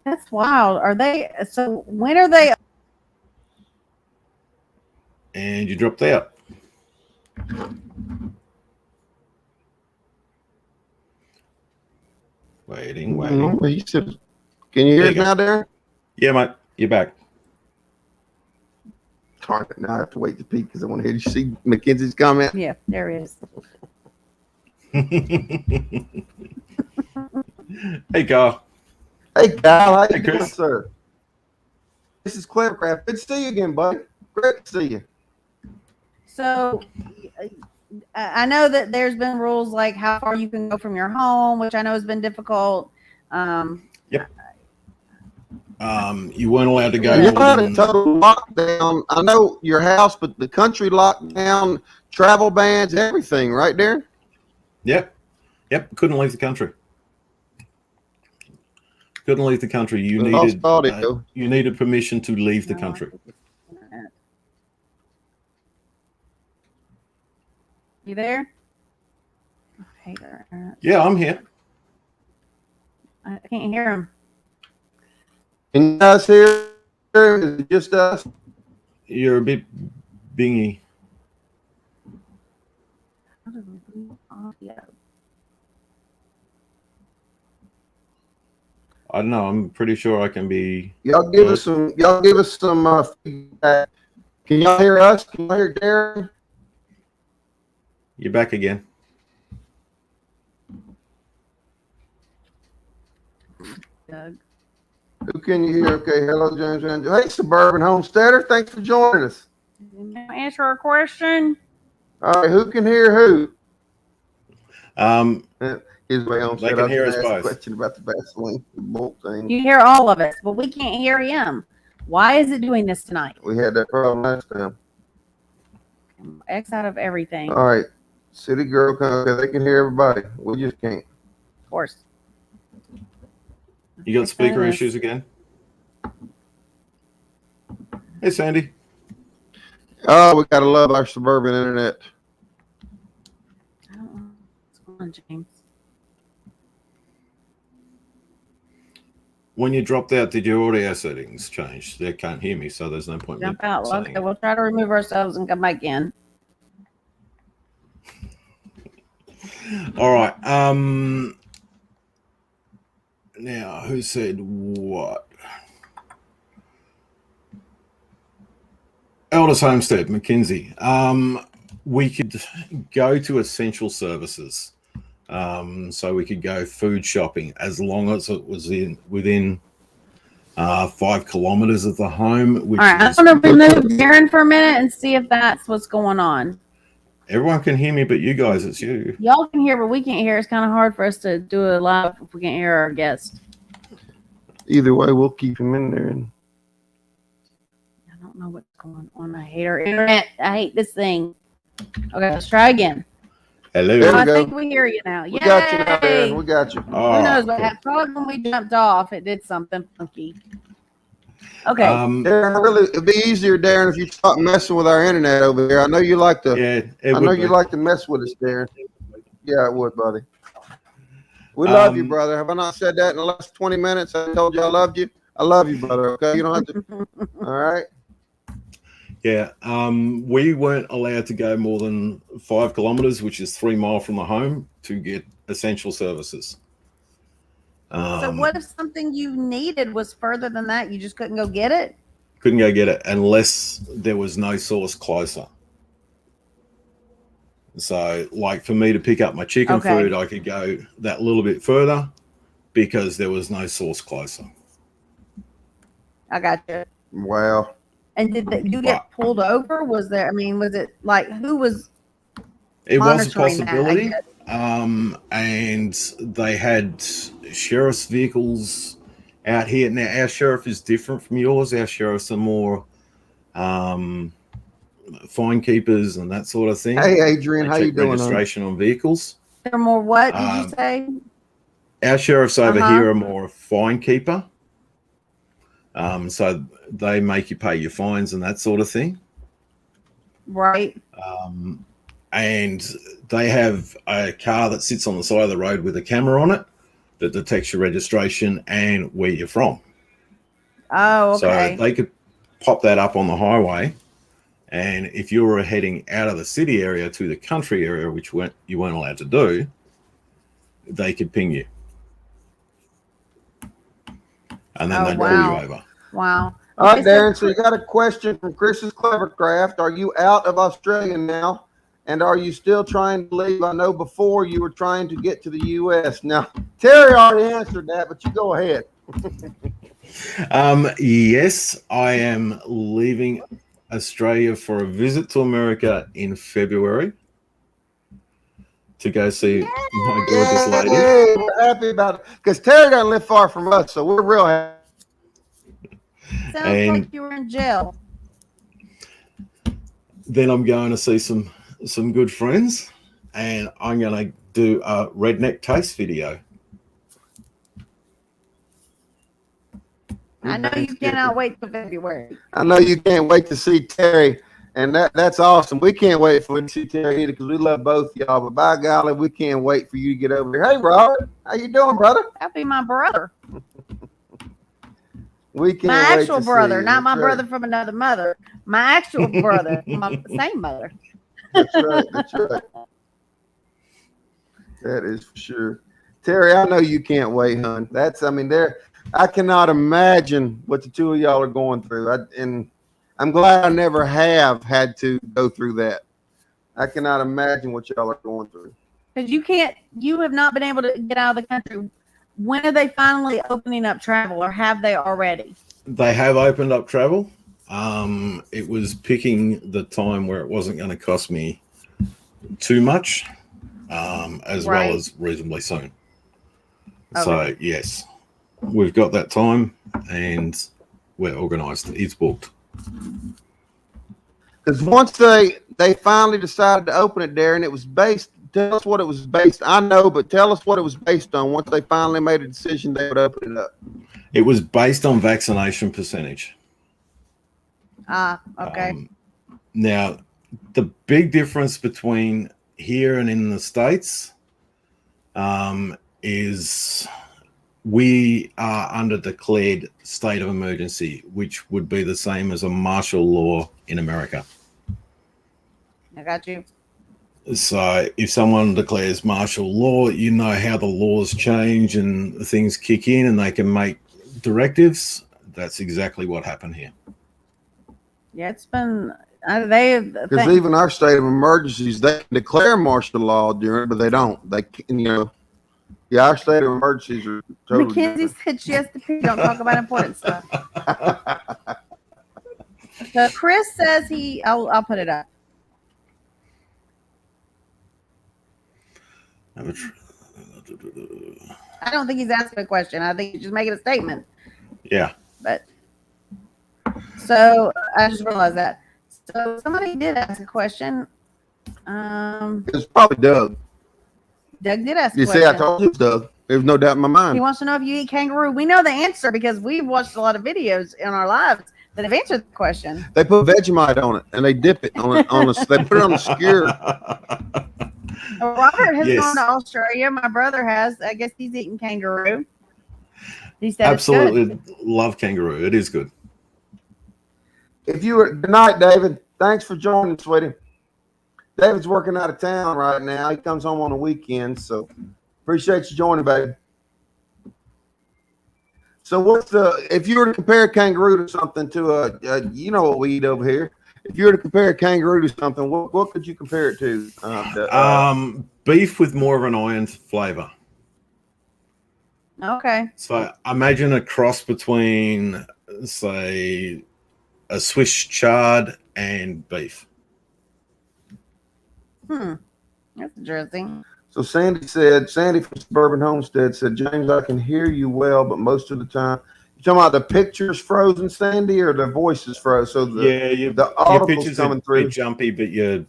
That's wild. So when are they? And you dropped out. Waiting. You said, can you hear us now, Darren? Yeah, mate, you're back. Darn it, now I have to wait to peek because I want to hear you see Mackenzie's comment. Yeah, there it is. Hey, Carl. Hey, Kyle, how you Hey, doing, Chris. sir? This is Clevercraft. Good to see you again, buddy. Great to see you. So I know that there's been rules like how far you can go from your home, which I know has been difficult. You weren't allowed to go. You're more not than- in total lockdown. I know your house, but the country locked down, travel bans, everything, right, Darren? Yep. Couldn't leave the country. Couldn't leave the country. You Lost audio. needed permission to leave the country. You there? Okay, Yeah, I'm here. I can't hear him. Can you guys hear? Is it just us? You're a bit bingy. I don't know. I'm pretty sure I can be. Y'all give us some feedback. Can y'all hear us? Can y'all hear Darren? You're back again. Doug. Who can you hear? Okay, hello, James. Hey, Suburban Homesteader. Thanks for joining us. Can I answer a question? All right, who can hear who? Um, His way on They said can I hear was us gonna ask a both. question about the Vaseline bolt thing. You hear all of us, but we can't hear him. Why is it doing this tonight? We had that problem last time. X out of everything. All right, city girl, okay, they can hear everybody. We just can't. Of course. You got X speaker out of issues this. again? Hey, Sandy. Oh, we gotta love our suburban internet. I don't know what's going on, James. When you dropped out, did your audio settings change? They can't hear me, so there's no point in Jump out. saying Okay, it. we'll try to remove ourselves and come back in. All right. Now, who said what? Elders Homestead, Mackenzie. We could go to essential services. So we could go food shopping as long as it was within 5 kilometers of the home. Which All right, is, I'm going to remove Darren for a minute and see if that's what's going on. everyone can hear me, but you guys, it's you. Y'all can hear, but we can't hear. It's kind of hard for us to do a live if we can't hear our guest. Either way, we'll keep him in there. And I don't know what's going on. I hate our internet. I hate this thing. Okay, let's try again. Hello. There we I go. think we hear you now. we got you now, Yay! Darren. We got you. Who knows what happened? Probably when we jumped off, it did something funky. Okay. Darren, really, it'd be easier, Darren, if you stop messing with our internet over here. I know you like to. Yeah, I know you like to mess with us, Darren. Yeah, it would, buddy. We love you, brother. Have I not said that in the last 20 minutes? I told you I loved you. I love you, brother. Okay, you don't have to. All right. Yeah, we weren't allowed to go more than 5 kilometers, which is 3 miles from the home, to get essential services. So what if something you needed was further than that? You just couldn't go get it? Couldn't go get it unless there was no source closer. So, like for me to pick up my chicken food, I could go that little bit further because there was no source closer. I got you. Wow. And did you get pulled over? Was there? I mean, was it like who was? It was a monitoring that, possibility, and they had sheriff's vehicles out here. Now, our sheriff is different from yours. Our sheriffs are more fine keepers and that sort of thing. Hey, Adrian, They how you check doing? registration on vehicles. They're more what did you say? Our sheriffs over here are more a fine keeper. So they make you pay your fines and that sort of thing. Right. And they have a car that sits on the side of the road with a camera on it that detects your registration and where you're from. Oh, okay. So they could pop that up on the highway. And if you were heading out of the city area to the country area, which you weren't allowed to do, they could ping you. And then they'd pull you over. Wow. All right, Darren. So you got a question from Chris's Clevercraft. Are you out of Australia now? And are you still trying to leave? I know before you were trying to get to the U.S. Now, Terry already answered that, but you go ahead. Yes, I am leaving Australia for a visit to America in February to go see my gorgeous lady. Yay, we're happy about it because Terry doesn't live far from us, so we're real happy. Sounds like you were in jail. Then I'm going to see some good friends, and I'm going to do a redneck taste video. I know you cannot wait till February. I know you can't wait to see Terry, and that's awesome. We can't wait for you to see Terry either because we love both y'all. But by golly, we can't wait for you to get over here. Hey, Robert, how you doing, brother? That'd be my brother. We can't my wait actual to brother, see you. not my That's brother from another mother. My actual brother from the same mother. That's right. That's right. That is for sure. Terry, I know you can't wait, hon. I cannot imagine what the two of y'all are going through. And I'm glad I never have had to go through that. I cannot imagine what y'all are going through. Because you have not been able to get out of the country. When are they finally opening up travel, or have they already? They have opened up travel. It was picking the time where it wasn't going to cost me too much, as Right. well as reasonably soon. Okay. So yes, we've got that time, and we're organised. It's booked. Because once they finally decided to open it, Darren, it was based. Tell us what it was based. I know, but tell us what it was based on. Once they finally made a decision, they would open it up. It was based on vaccination percentage. Okay. Now, the big difference between here and in the States is we are under declared state of emergency, which would be the same as a martial law in America. I got you. So if someone declares martial law, you know how the laws change and things kick in and they can make directives. That's exactly what happened here. Yeah, it's been Because even our state of emergencies, they can declare martial law during, but they don't. They can, yeah, our state of emergencies are totally Mackenzie different. said she has to pee. Don't talk about important stuff. So Chris says I'll put it up. I don't think he's asking a question. I think he's just making a statement. Yeah. But so I just realized that. So somebody did ask a question. It's probably Doug. Doug did ask a You question. see, I told you it's Doug. There's no doubt in my He mind. wants to know if you eat kangaroo. We know the answer because we've watched a lot of videos in our lives that have answered the question. They put Vegemite on it and they dip it on it. They put it on the skewer. Robert has Yes. gone to Australia. My brother has. I guess he's eating kangaroo. He said Absolutely love kangaroo. It is good. If you were good night, David. Thanks for joining, sweetie. David's working out of town right now. He comes home on the weekend, so appreciate you joining, baby. So what's if you were to compare kangaroo to something to you know what we eat over here. If you were to compare a kangaroo to something, what could you compare it to? Beef with more of an iron flavor. Okay. So imagine a cross between, say, a Swiss chard and beef. That's interesting. So Sandy from Suburban Homestead said, James, I can hear you well, but most of the time, you talking about the pictures frozen, Sandy, or the voices frozen? So the audible's pictures coming are through. a bit jumpy, but your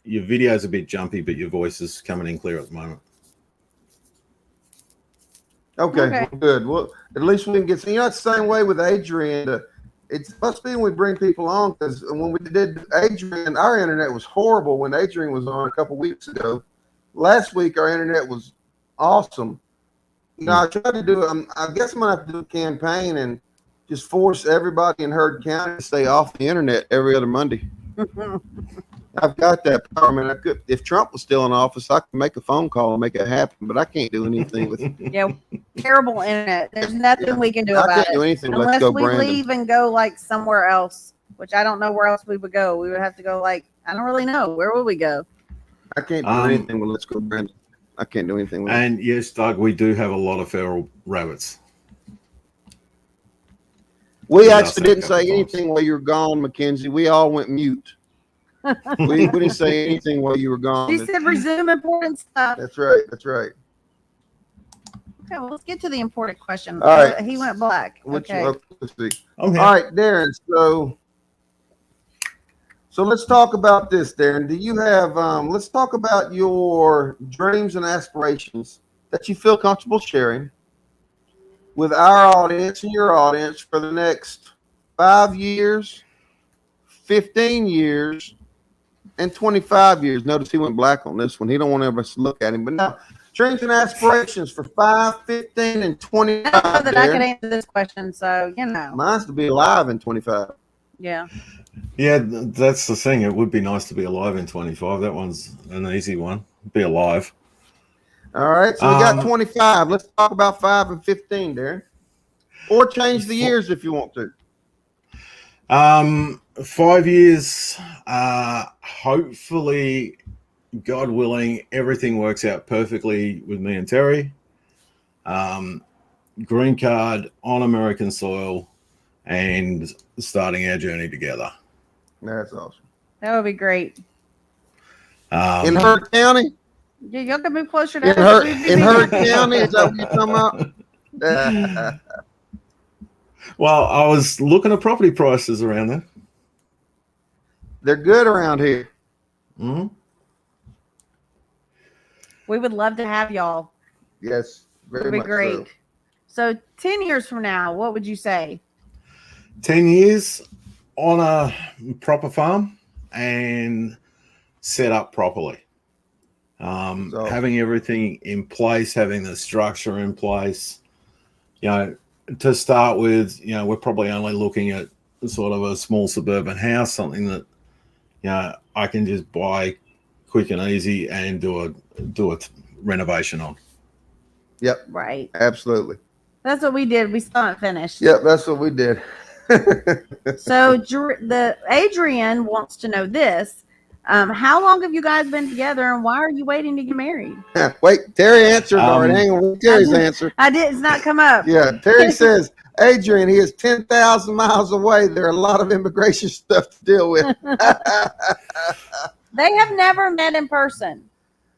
video's a bit jumpy, but your voice is coming in clear at the moment. Okay. Well, good. Well, at least we can get. It's the same way with Adrian. It must be when we bring people on, because when we did Adrian, our internet was horrible when Adrian was on a couple weeks ago. Last week, our internet was awesome. I tried to do it. I guess I'm going to have to do a campaign and just force everybody in Heard County to stay off the internet every other Monday. I've got that power, man. If Trump was still in office, I could make a phone call and make it happen, but I can't do anything with it. Yeah, terrible internet. There's nothing we can do about it. I can't do anything. Unless Let's go, we Brandon. leave and go like somewhere else, which I don't know where else we would go. We would have to go I don't really know. Where would we go? I can't do anything with Let's Go, Brandon. I can't do anything with it. And yes, Doug, we do have a lot of feral rabbits. We actually didn't say anything while you were gone, Mackenzie. We all went mute. we didn't say anything while you were gone. She said resume important stuff. That's right. That's right. Okay, well, let's get to the important question. All right. He went black. Okay. Let's see. Okay. All right, Darren. So let's talk about this, Darren. Do you have? Let's talk about your dreams and aspirations that you feel comfortable sharing with our audience and your audience for the next 5 years, 15 years, and 25 years. Notice he went black on this one. He don't want everybody to look at him. But now, dreams and aspirations for 5, 15, and 25. I know that I could Darren. answer this question, so Mine's to be alive in 25. Yeah. Yeah, that's the thing. It would be nice to be alive in 25. That one's an easy one. Be alive. All right, so we got 25. Let's talk about 5 and 15, Darren. Or change the years if you want to. 5 years. Hopefully, God willing, everything works out perfectly with me and Terry. Green card on American soil and starting our journey together. That's awesome. That would be great. In Hurd County? Yeah, y'all can move closer to In us. Hurd County? Is that what you're talking about? Well, I was looking at property prices around there. They're good around here. Mm-hmm. We would love to have y'all. Yes, It very would be much great. So 10 years from now, what would you say? 10 years on a proper farm and set up properly. Having everything in place, having the structure in place. To start with, we're probably only looking at sort of a small suburban house, something that, I can just buy quick and easy and do a renovation on. Yep. Right. Absolutely. That's what we did. We still haven't finished. Yep, that's what we did. So the Adrian wants to know this. How long have you guys been together and why are you waiting to get married? Wait, Terry answered already. Hang on, Terry's answer. I did. It's not come up. Yeah, Terry says, Adrian, he is 10,000 miles away. There are a lot of immigration stuff to deal with. They have never met in person.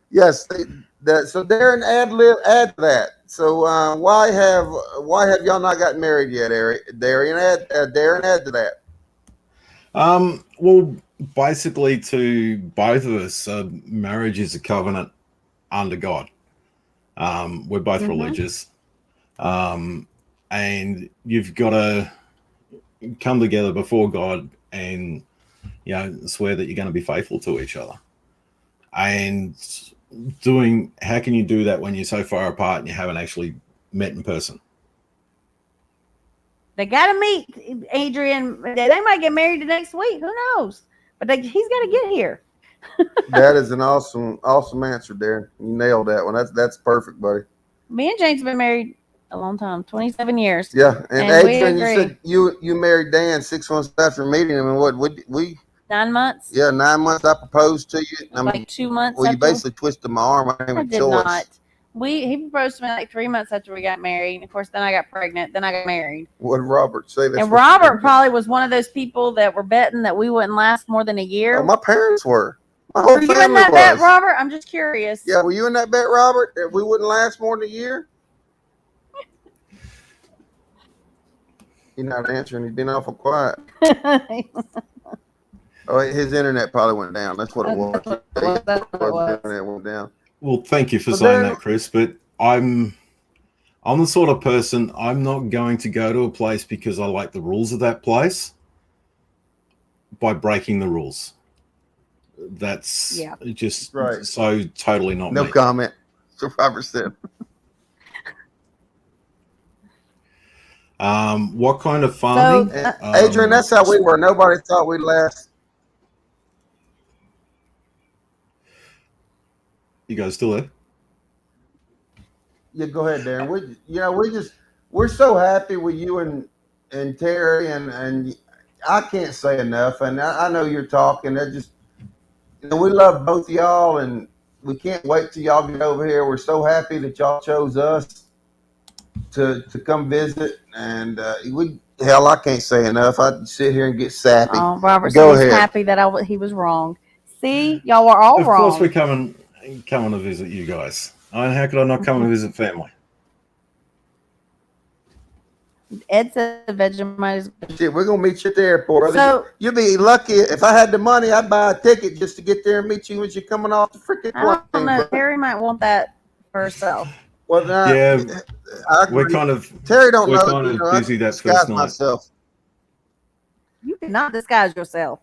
Yes. So Darren, add to that. So why have y'all not gotten married yet, Darren? Darren, add to that. Well, basically, to both of us, marriage is a covenant under God. We're both religious, and you've got to come together before God and swear that you're going to be faithful to each other. And how can you do that when you're so far apart and you haven't actually met in person? They got to meet, Adrian. They might get married the next week. Who knows? But he's got to get here. That is an awesome answer, Darren. You nailed that one. That's perfect, buddy. Me and Jane's been married a long time, 27 years. Yeah, and Adrian, you said you married Dan 6 months after meeting him, and what we 9 months. Yeah, 9 months. I proposed to you. I mean, 2 months. Well, you basically twisted my arm. I did not. He proposed to me like 3 months after we got married. And of course, then I got pregnant. Then I got married. What did Robert say? And Robert probably was one of those people that were betting that we wouldn't last more than a year. Oh, my parents were. My whole were you family in that was. bet, Robert? I'm just curious. Yeah, were you in that bet, Robert? That we wouldn't last more than a year? He's not answering. He's been awful quiet. Oh, his internet probably went down. That's what it was. The internet went down. Well, thank you for saying that, Chris. But I'm the sort of person, I'm not going to go to a place because I like the rules of that place by breaking the rules. That's just so totally not me. No comment. So Robert said. What kind of farming? Adrian, that's how we were. Nobody thought we'd last. You guys still there? Yeah, go ahead, Darren. We're so happy with you and Terry and I can't say enough. And I know you're talking. That just we love both of y'all, and we can't wait till y'all get over here. We're so happy that y'all chose us to come visit, and I can't say enough. I'd sit here and get sappy. Oh, Robert Go said he's ahead. happy that he was wrong. See, y'all were all wrong. Of course, we're coming to visit you guys. How could I not come and visit family? Ed said Vegemite. Shit, we're gonna meet you at the airport. So you'd be lucky if I had the money. I'd buy a ticket just to get there and meet you as you're coming off the freaking plane. I don't know. Terry might want that for herself. Well, yeah, Terry don't know. We're kind of busy that first night. Myself. You cannot disguise yourself.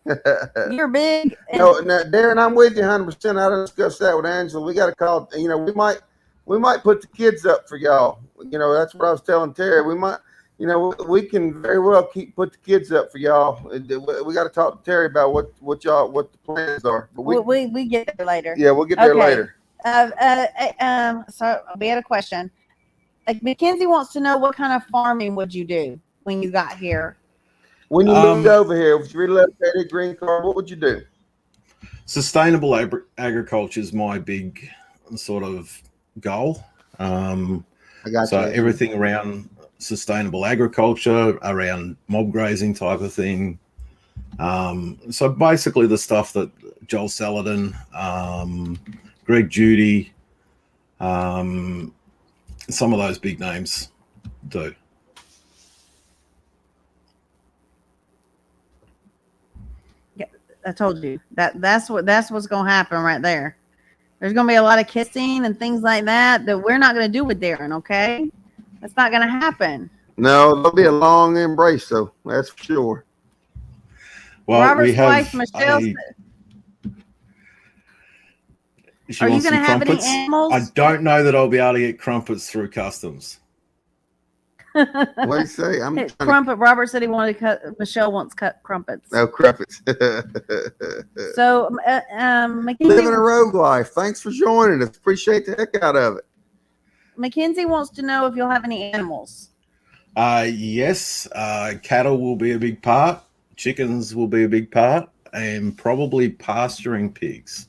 You're big. No, Darren, I'm with you 100%. I discussed that with Angela. We got to call. We might put the kids up for y'all. That's what I was telling Terry. We might. We can very well put the kids up for y'all. We got to talk to Terry about what the plans are. But we get there later. Yeah, we'll get there later. So we had a question. Like Mackenzie wants to know what kind of farming would you do when you got here? When you moved over here, if you relocated green card, what would you do? Sustainable agriculture is my big sort of goal. I got you. Everything around sustainable agriculture, around mob grazing type of thing. So basically the stuff that Joel Saladin, Greg Judy, some of those big names do. Yeah, I told you that's what's gonna happen right there. There's gonna be a lot of kissing and things like that we're not gonna do with Darren. Okay, that's not gonna happen. No, there'll be a long embrace, though. That's for sure. Well, Robert's we have wife Michelle. She Are you wants gonna some have any crumpets. animals? I don't know that I'll be able to get crumpets through customs. What do you say? I'm trying Crumpet. Robert said he wanted to cut. Michelle wants cut crumpets. no crumpets. So, Mackenzie, Living a rogue life. Thanks for joining us. Appreciate the heck out of it. Mackenzie wants to know if you'll have any animals. Yes, cattle will be a big part. Chickens will be a big part, and probably pasturing pigs.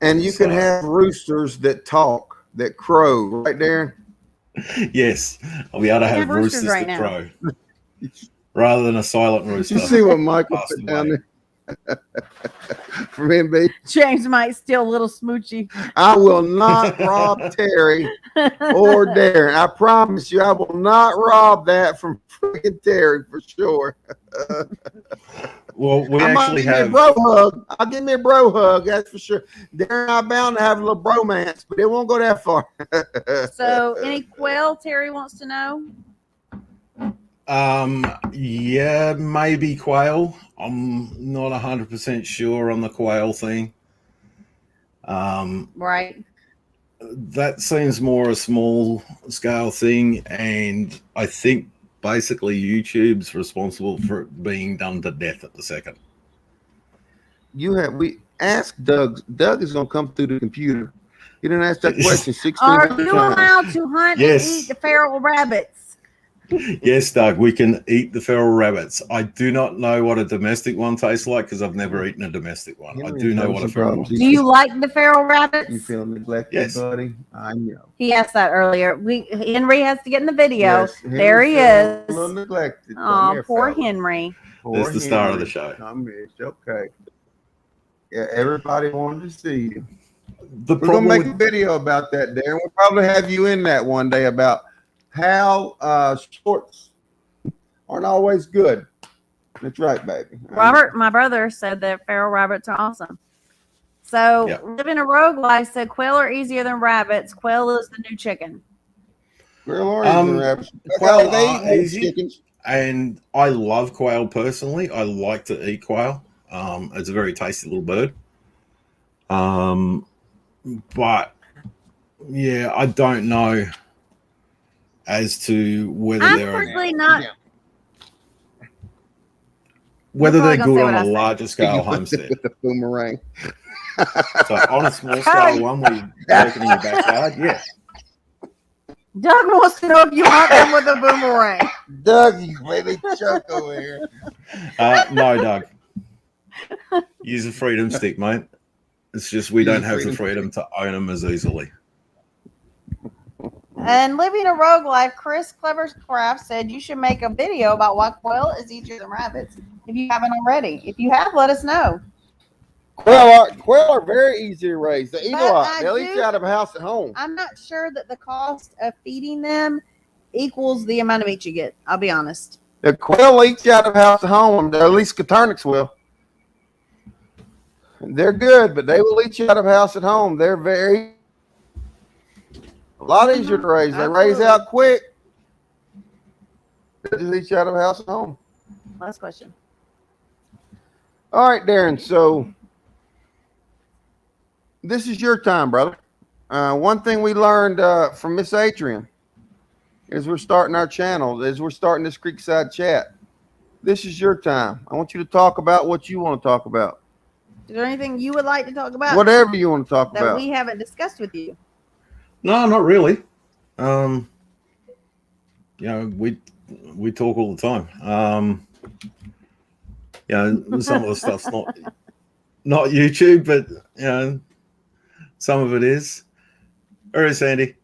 And you can have roosters that talk, that crow, right, Darren? Yes, I'll be able to We have have roosters roosters right that now. crow rather than a silent rooster. Did you see what Michael Passed put down away. there? From MB. James might steal a little smoochy. I will not rob Terry or Darren. I promise you, I will not rob that from freaking Terry for sure. Well, we I might actually give me a have. bro hug. I'll give me a bro hug, that's for sure. Darren and I bound to have a little bromance, but it won't go that far. So, any quail? Terry wants to know. Yeah, maybe quail. I'm not 100% sure on the quail thing. Right. That seems more a small scale thing, and I think basically YouTube's responsible for it being done to death at the second. We asked Doug. Doug is gonna come through the computer. He didn't ask that question 16 Are times. you allowed to hunt Yes. and eat the feral rabbits? Yes, Doug, we can eat the feral rabbits. I do not know what a domestic one tastes like because I've never eaten a domestic one. I do know what a feral one Do you like the feral rabbits? You feel neglected, Yes. buddy? I know. He asked that earlier. Henry has to get in the video. Yes, There he Henry's is. A little neglected. Come Oh, here, poor fella. Henry. Poor That's the star of Henry. the show. Come here. It's okay. Yeah, everybody wanted to see you. The We're gonna problem make with a video about that, Darren. We'll probably have you in that one day about how shorts aren't always good. That's right, baby. Robert, my brother, said that feral rabbits are awesome. So, Yeah. Living a Rogue Life said quail are easier than rabbits. Quail is the new chicken. Grill or eating rabbits. quail They are eat easy. chickens. And I love quail personally. I like to eat quail. It's a very tasty little bird. But yeah, I don't know as to whether I'm they're personally not. whether You're they're probably good gonna on say a what I larger scale homestead. With the boomerang. So on a small scale one where you're working in your backyard, yeah. Doug wants to know if you hunt them with a boomerang. Doug, you really choke over here. No, Doug. Use a freedom stick, mate. It's just we don't have the freedom to own them as easily. And Living a Rogue Life, Chris Clevercraft said you should make a video about why quail is easier than rabbits if you haven't already. If you have, let us know. Quail are very easy to raise. They eat But a lot. I They'll do- eat you out of a house at home. I'm not sure that the cost of feeding them equals the amount of meat you get. I'll be honest. The quail eats you out of a house at home. At least Caturnix will. They're good, but they will eat you out of a house at home. They're a lot easier to raise. They raise out quick. They just eat you out of a house at home. Last question. All right, Darren. So this is your time, brother. One thing we learned from Miss Adrian is we're starting our channel, as we're starting this Creekside chat. This is your time. I want you to talk about what you want to talk about. Is there anything you would like to talk about Whatever you want to talk that about. we haven't discussed with you? No, not really. You know, we talk all the time. You know, some of the stuff's not YouTube, but you know, some of it is. Where is Sandy?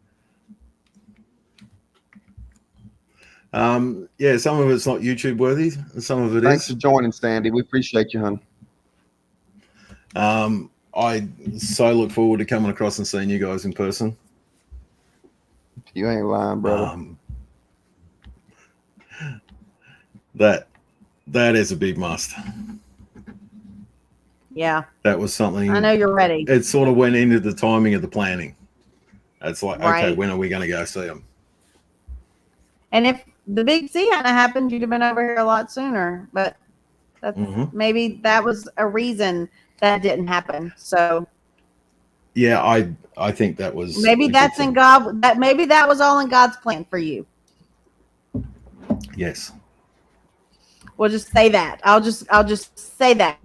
Yeah, some of it's not YouTube worthy, and some of it Thanks is. for joining, Sandy. We appreciate you, hon. I so look forward to coming across and seeing you guys in person. You ain't lying, brother. That is a big must. Yeah, That was something. I know you're ready. It sort of went into the timing of the planning. It's like, okay, Right. when are we going to go see them? And if the big C hadn't happened, you'd have been over here a lot sooner. But that's, maybe that was a reason that didn't happen. So yeah, I think that was maybe that's in God. That maybe that was all in God's plan for you. Yes. We'll just say that. I'll just say that.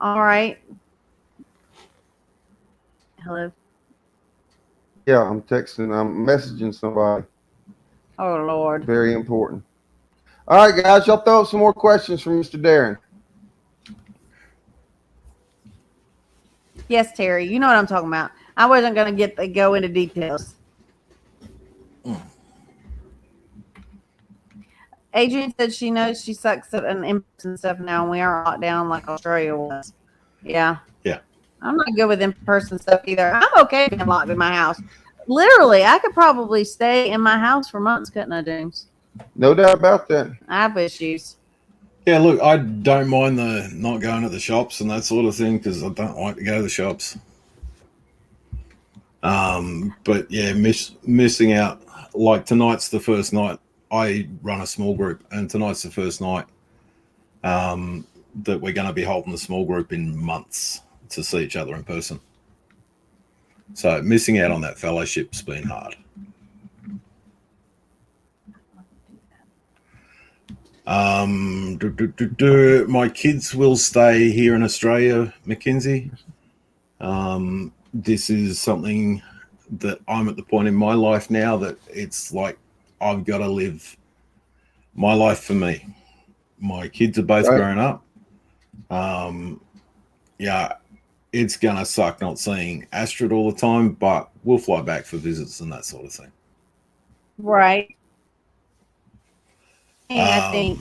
All right. Hello. Yeah, I'm texting. I'm messaging somebody. Oh Lord. Very important. All right, guys, y'all throw up some more questions from Mr. Darren. Yes, Terry. You know what I'm talking about. I wasn't going to go into details. Adrian said she knows she sucks at an in-person stuff now, and we aren't locked down like Australia was. Yeah. Yeah. I'm not good with in-person stuff either. I'm okay being locked in my house. Literally, I could probably stay in my house for months, couldn't I, James? No doubt about that. I have issues. Yeah, look, I don't mind the not going to the shops and that sort of thing because I don't like to go to the shops. But yeah, missing out. Like tonight's the first night. I run a small group, and tonight's the first night that we're going to be holding a small group in months to see each other in person. So missing out on that fellowship's been hard. My kids will stay here in Australia, Mackenzie. This is something that I'm at the point in my life now that it's like I've got to live my life for me. My kids are both grown up. Yeah, it's going to suck not seeing Astrid all the time, but we'll fly back for visits and that sort of thing. Right. I think.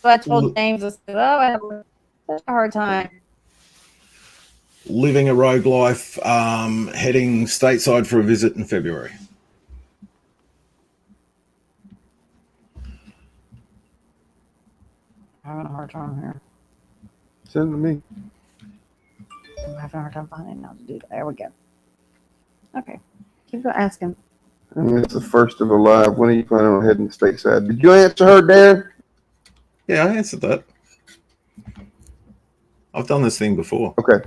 So I told James, I said, I have such a hard time. Living a rogue life, heading stateside for a visit in February. Having a hard time here. Send to me. I'm having a hard time finding out to do that. There we go. Okay. Keep asking. And it's the first of a live. When are you planning on heading stateside? Did you answer her, Darren? Yeah, I answered that. I've done this thing before. Okay.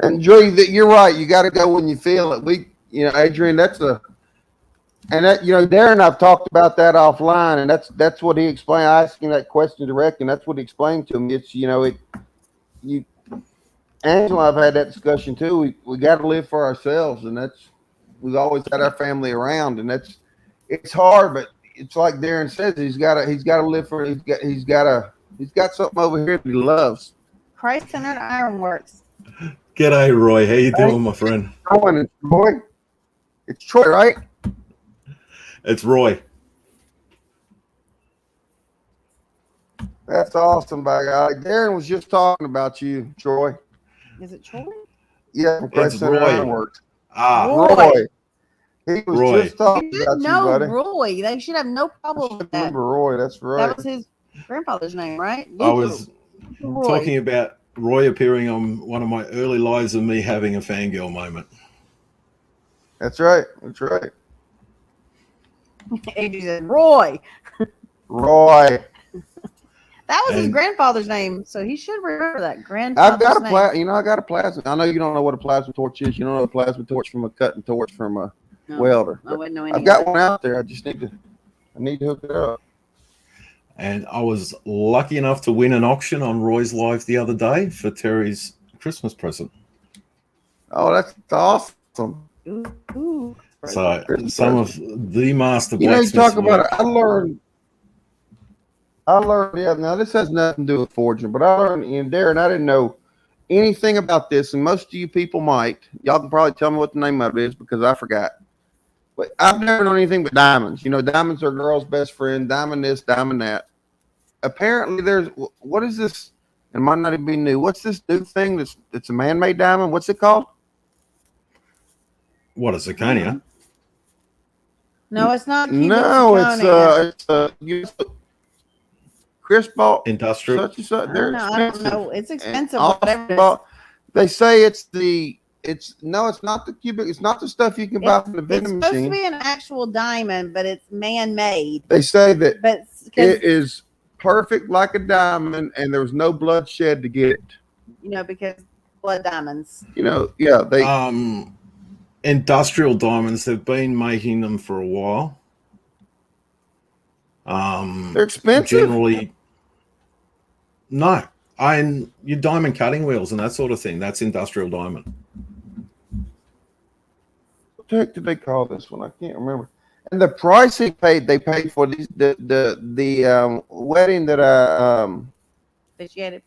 And Joey, that you're right. You got to go when you feel it. Adrian, Darren and I've talked about that offline, and that's what he explained. I asked him that question directly, and that's what he explained to me. It's Angela and I've had that discussion too. We got to live for ourselves, and we've always had our family around, and it's hard, but it's like Darren says, he's got to live for. He's got something over here that he loves. Christ-centered Ironworks. G'day, Roy. How you doing, my friend? Roy. It's Troy, right? It's Roy. That's awesome, by God. Darren was just talking about you, Troy. Is it Troy? Yeah, it's Roy. Roy. He was just talking about you, buddy. Roy. They should have no problem with that. Remember Roy? That's right. That was his grandfather's name, right? I was talking about Roy appearing on one of my early lives of me having a fangirl moment. That's right. That's right. He said, Roy. Roy. That was his grandfather's name, so he should remember that. Grandfather's I've got a name. I got a plasma. I know you don't know what a plasma torch is. You don't know a plasma torch from a cutting torch from a welder. I wouldn't know any I've got one out there. I just need to hook it up. And I was lucky enough to win an auction on Roy's Live the other day for Terry's Christmas present. Oh, that's awesome. Ooh. So some of the master blacksmiths. You talk about it. I learned. Yeah. Now this has nothing to do with forging, but I learned. And Darren, I didn't know anything about this, and most of you people might, y'all can probably tell me what the name of it is because I forgot. But I've never known anything but diamonds. You know, diamonds are a girl's best friend. Diamond this, diamond that. Apparently, what is this? It might not even be new. What's this new thing that's a man-made diamond? What's it called? What, a zirconia? No, it's not. No, it's Chris bought Industrial. such and such. I They're don't know. I don't expensive. know. It's expensive. And Whatever it is. also, they say it's not the cubic. It's not the stuff you can buy from the It's vending supposed to machine. be an actual diamond, but it's man-made. They say that But it is perfect like a diamond, and there was no bloodshed to get it. because blood diamonds. Yeah, they. Industrial diamonds, they've been making them for a while. They're expensive. Generally, no. Your diamond cutting wheels and that sort of thing, that's industrial diamond. What the heck did they call this one? I can't remember. And the price they paid for the wedding that I officiated,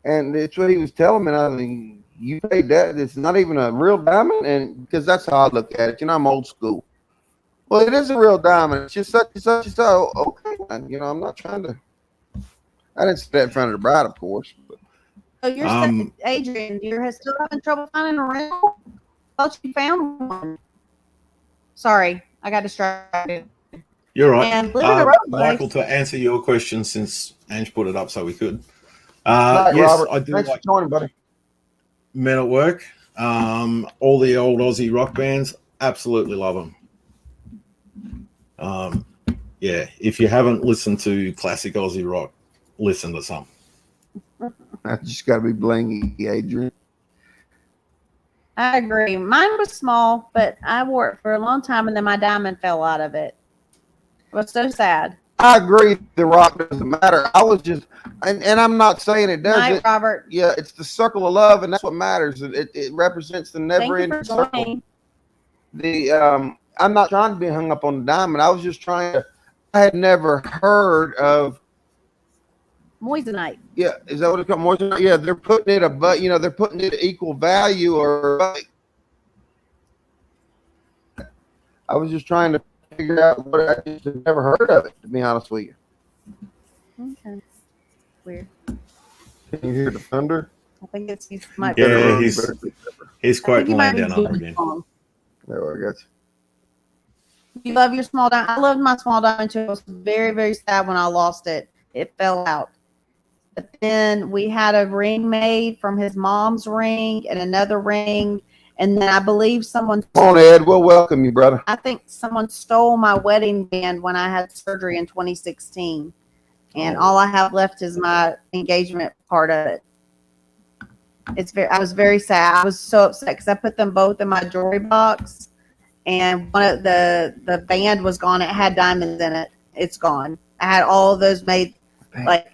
and it's what he was telling me. And I mean, you paid that. It's not even a real diamond, and because that's how I look at it. I'm old school. Well, it is a real diamond. It's just such and such and so. Okay, I'm not trying to. I didn't say that in front of the bride, of course. But. So you're Adrian, you're still having trouble finding a ring? Thought you found one. Sorry, I got distracted. You're right. And road, Michael, to answer your question, since Ange put it up so we could. Right, yes, Robert. I do Thanks like for joining, buddy. Men at Work. All the old Aussie rock bands, absolutely love them. Yeah, if you haven't listened to classic Aussie rock, listen to some. I just got to be blingy, Adrian. I agree. Mine was small, but I wore it for a long time, and then my diamond fell out of it. It was so sad. I agree. The rock doesn't matter. I was just, and I'm not saying it doesn't. Night, Robert. Yeah, it's the circle of love, and that's what matters. It represents the never-ending circle. I'm not trying to be hung up on the diamond. I was just trying to. I had never heard of moissanite. Yeah, is that what it's called? Moissanite? Yeah, they're putting it they're putting it at equal value, or I was just trying to figure out what I just had never heard of it, to be honest with you. Okay. Weird. Can you hear the thunder? I think he's quite laying down under again. There, I got you. You love your small diamond. I loved my small diamond too. I was very, very sad when I lost it. It fell out. But then we had a ring made from his mom's ring and another ring. And then I believe someone. Come on, Ed. We'll welcome you, brother. I think someone stole my wedding band when I had surgery in 2016. And all I have left is my engagement part of it. I was very sad. I was so upset because I put them both in my jewelry box. And one of the band was gone. It had diamonds in it. It's gone. I had all of those made like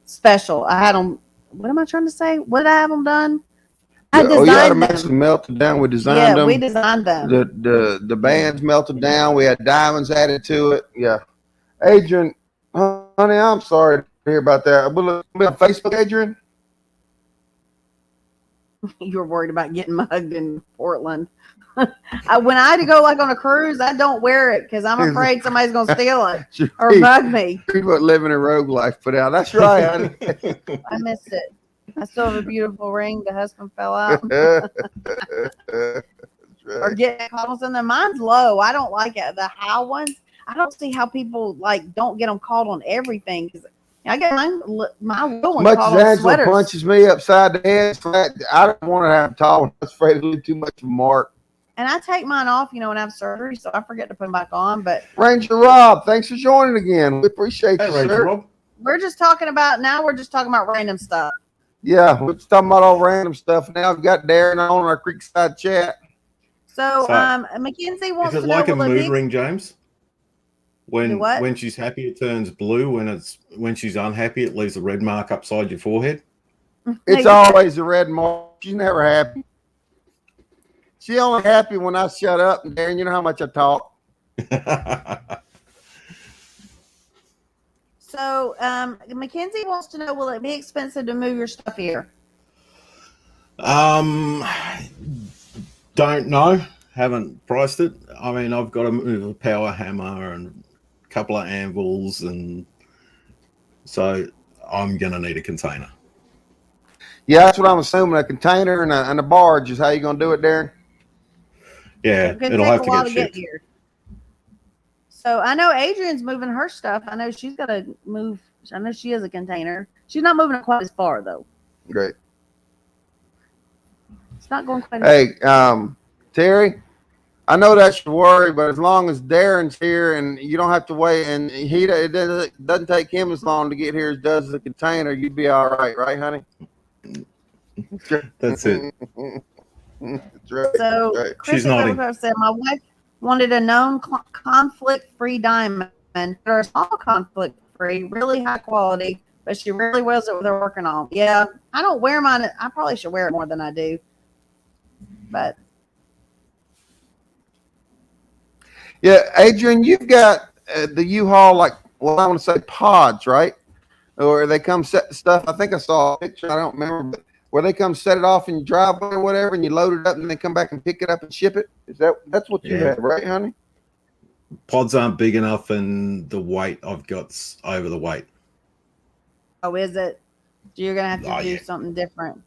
special. I had them. What am I trying to say? What did I have them done? I designed them. Melted down. We designed them. Yeah, we designed them. The bands melted down. We had diamonds added to it. Yeah, Adrian, honey, I'm sorry to hear about that. We'll be on Facebook, Adrian. You were worried about getting mugged in Portland. When I had to go like on a cruise, I don't wear it because I'm afraid somebody's gonna steal it or mug me. What living a rogue life put out. That's right, honey. I missed it. I still have a beautiful ring. The husband fell out. Right. Or getting calls in there. Mine's low. I don't like it. The high ones. I don't see how people don't get them called on everything. Because I get my real one called on Angela sweaters. Punches me upside the head. I don't want to have a tall one. I was afraid to leave too much of a mark. And I take mine off, when I have surgery, so I forget to put them back on. But Ranger Rob, thanks for joining again. We appreciate you, Ranger sir. Rob. we're just talking about random stuff. Yeah, we're just talking about all random stuff now. We've got Darren on our Creekside chat. So Mackenzie wants is to it like know, a mood ring, James? When she's happy, it turns blue. When she's unhappy, it leaves a red mark upside your forehead. It's always a red mark. She's never happy. She only happy when I shut up. And Darren, you know how much I talk. So, Mackenzie wants to know, will it be expensive to move your stuff here? Don't know. Haven't priced it. I mean, I've got to move a power hammer and a couple of anvils, and so I'm going to need a container. Yeah, that's what I'm assuming. A container and a barge is how you going to do it, Darren? Yeah, It could it'll take have a to while get to get shipped. here. So I know Adrian's moving her stuff. I know she's got to move. I know she has a container. She's not moving it quite as far though. Great. It's not going quite. Hey, Terry, I know that's your worry, but as long as Darren's here and you don't have to wait, and it doesn't take him as long to get here as does the container, you'd be all right, right, honey? That's it. That's right. So That's right. She's nodding. said my wife wanted a known conflict-free diamond, or small conflict-free, really high quality, but she really wears it with her working on. Yeah, I don't wear mine. I probably should wear it more than I do, but. Yeah, Adrian, you've got the U-Haul, like, well, I want to say pods, right? Or they come set the stuff. I think I saw a picture. I don't remember, but where they come set it off in your driveway or whatever, and you load it up, and they come back and pick it up and ship it. That's what you have, right, honey? Pods aren't big enough, and the weight I've got's over the weight. Oh, is it? So you're gonna have to do Yeah. something different.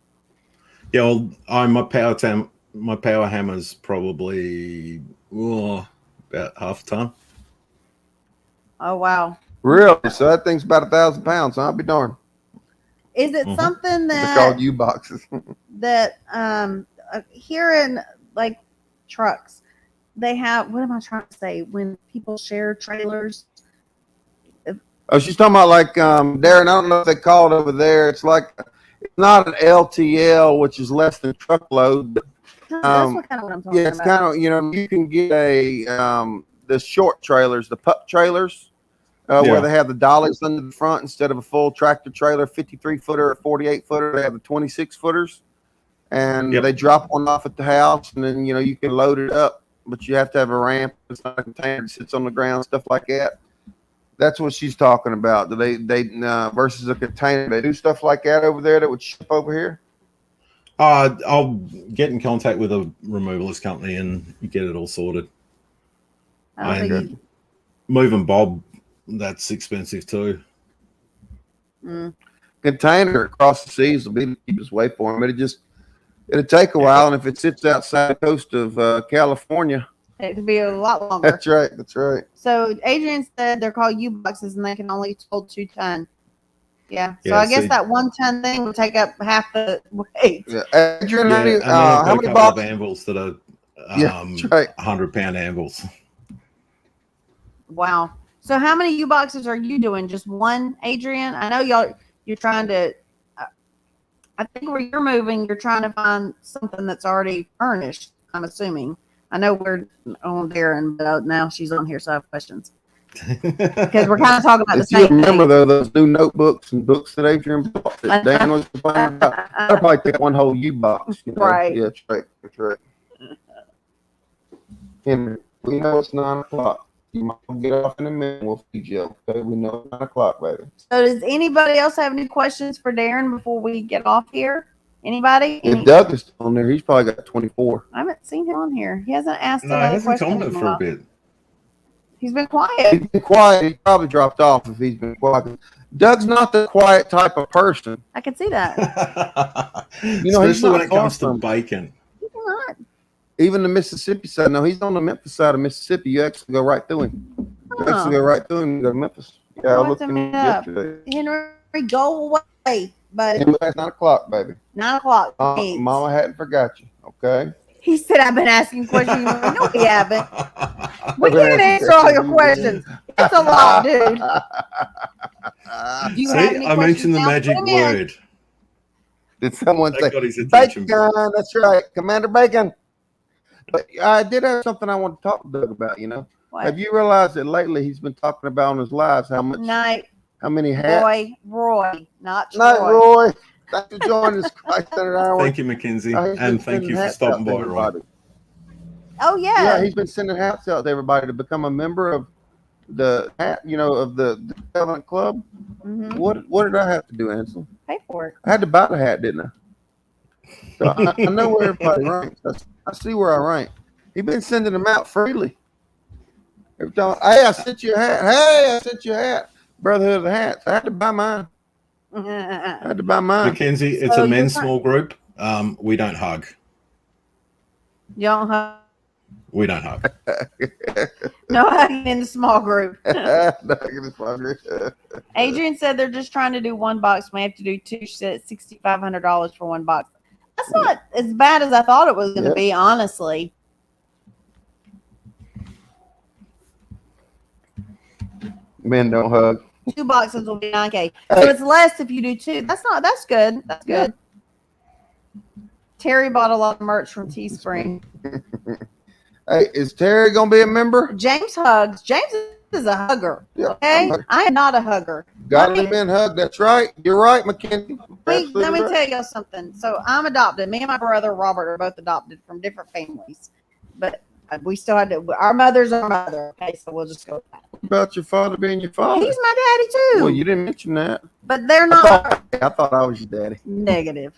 Yeah, well, my power hammer's probably about half a ton. Oh wow! Really? So that thing's about 1,000 pounds. I'll be darned. Is it something They're that called U-boxes. that here in like trucks they have? What am I trying to say? When people share trailers. Oh, she's talking about like Darren. I don't know if they call it over there. It's not an LTL, which is less than truckload. But, That's what I'm talking yeah, it's about. kind of you can get the short trailers, the pup trailers, where they have the dollies under the front instead of a full tractor trailer, 53-footer or 48-footer. They have the 26-footers, and they drop one off at the house, and then you can load it up, but you have to have a ramp. It's not a container that sits on the ground, stuff like that. That's what she's talking about. Do they versus a container? They do stuff like that over there that would ship over here. I'll get in contact with a removalist company and get it all sorted. Moving Bob, that's expensive too. Container across the seas will be the cheapest way for him. It'll take a while, and if it sits outside the coast of California, it could be a lot longer. That's right. That's right. So Adrian said they're called U-boxes and they can only hold 2 tons. Yeah. So I guess that 1 ton thing would take up half the weight. Yeah. Adrian, how many boxes? Of anvils that are 100-pound anvils. Wow. So how many U-boxes are you doing? Just one, Adrian? I know you're trying to. I think where you're moving, you're trying to find something that's already furnished. I'm assuming. I know we're on Darren, but now she's on here, so I have questions. Because we're kind of talking about the same thing. Remember, though, those new notebooks and books that Adrian bought that Dan was complaining about? I'd probably take one whole U-box. Right. Yeah, that's right. That's right. Henry, we know it's 9 o'clock. You might get off in a minute. We'll feed you. Okay, we know it's 9 o'clock, baby. So does anybody else have any questions for Darren before we get off here? Anybody? If Doug is on there, he's probably got 24. I haven't seen him on here. He hasn't asked No, he hasn't commented for a bit. He's been quiet. He's been quiet. He probably dropped off if he's been quiet. Doug's not the quiet type of person. I can see that. Especially when it comes to bacon. He's not. Even the Mississippi side. No, he's on the Memphis side of Mississippi. You actually go right through him. You actually go right through him and go to Memphis. Yeah, I looked him up yesterday. Henry, go away. But it's 9 o'clock, baby. 9 o'clock. Mama hadn't forgot you. Okay. He said, "I've been asking questions." No, we haven't. We can't answer all your questions. It's a lot, dude. See, I mentioned the magic word. Did someone say got his attention? Bacon? That's right, Commander Bacon. But I did have something I want to talk to Doug about. What? Have you realized that lately he's been talking about on his lives how many hats? Roy, not Troy. Night, Roy. Thanks for joining us, Christ Center Hour. Thank you, Mackenzie, and thank you for stopping by, Roy. Oh yeah. Yeah, he's been sending hats out to everybody to become a member of the hat, of the Covenant Club. Mhm. What did I have to do, Ansel? Pay for it. I had to buy the hat, didn't I? So I know where everybody ranks. I see where I rank. He's been sending them out freely. Every time, hey, I sent you a hat. Hey, I sent you a hat. Brotherhood of the Hats. I had to buy mine. I had to buy mine. Mackenzie, it's So a men's you're small group. We don't hug. You don't hug. We don't hug. No hugging in the small group. Adrian, Adrian said they're just trying to do one box. We have to do two. She said it's $6,500 for one box. That's not as bad as I thought it was going to be, honestly. Men don't hug. 2 boxes will be $9K. So it's less if you do 2. That's good. That's good. Terry bought a lot of merch from Teespring. Hey, is Terry gonna be a member? James hugs. James is a hugger. Yeah. Okay? I am not a hugger. Gotta let men hug. That's right. You're right, Mackenzie. Let me tell you something. So I'm adopted. Me and my brother Robert are both adopted from different families. But we still had to, our mother's our mother. Okay, so we'll just go with that. What about your father being your father? He's my daddy too. Well, you didn't mention that. But they're not I thought I was your daddy. negative.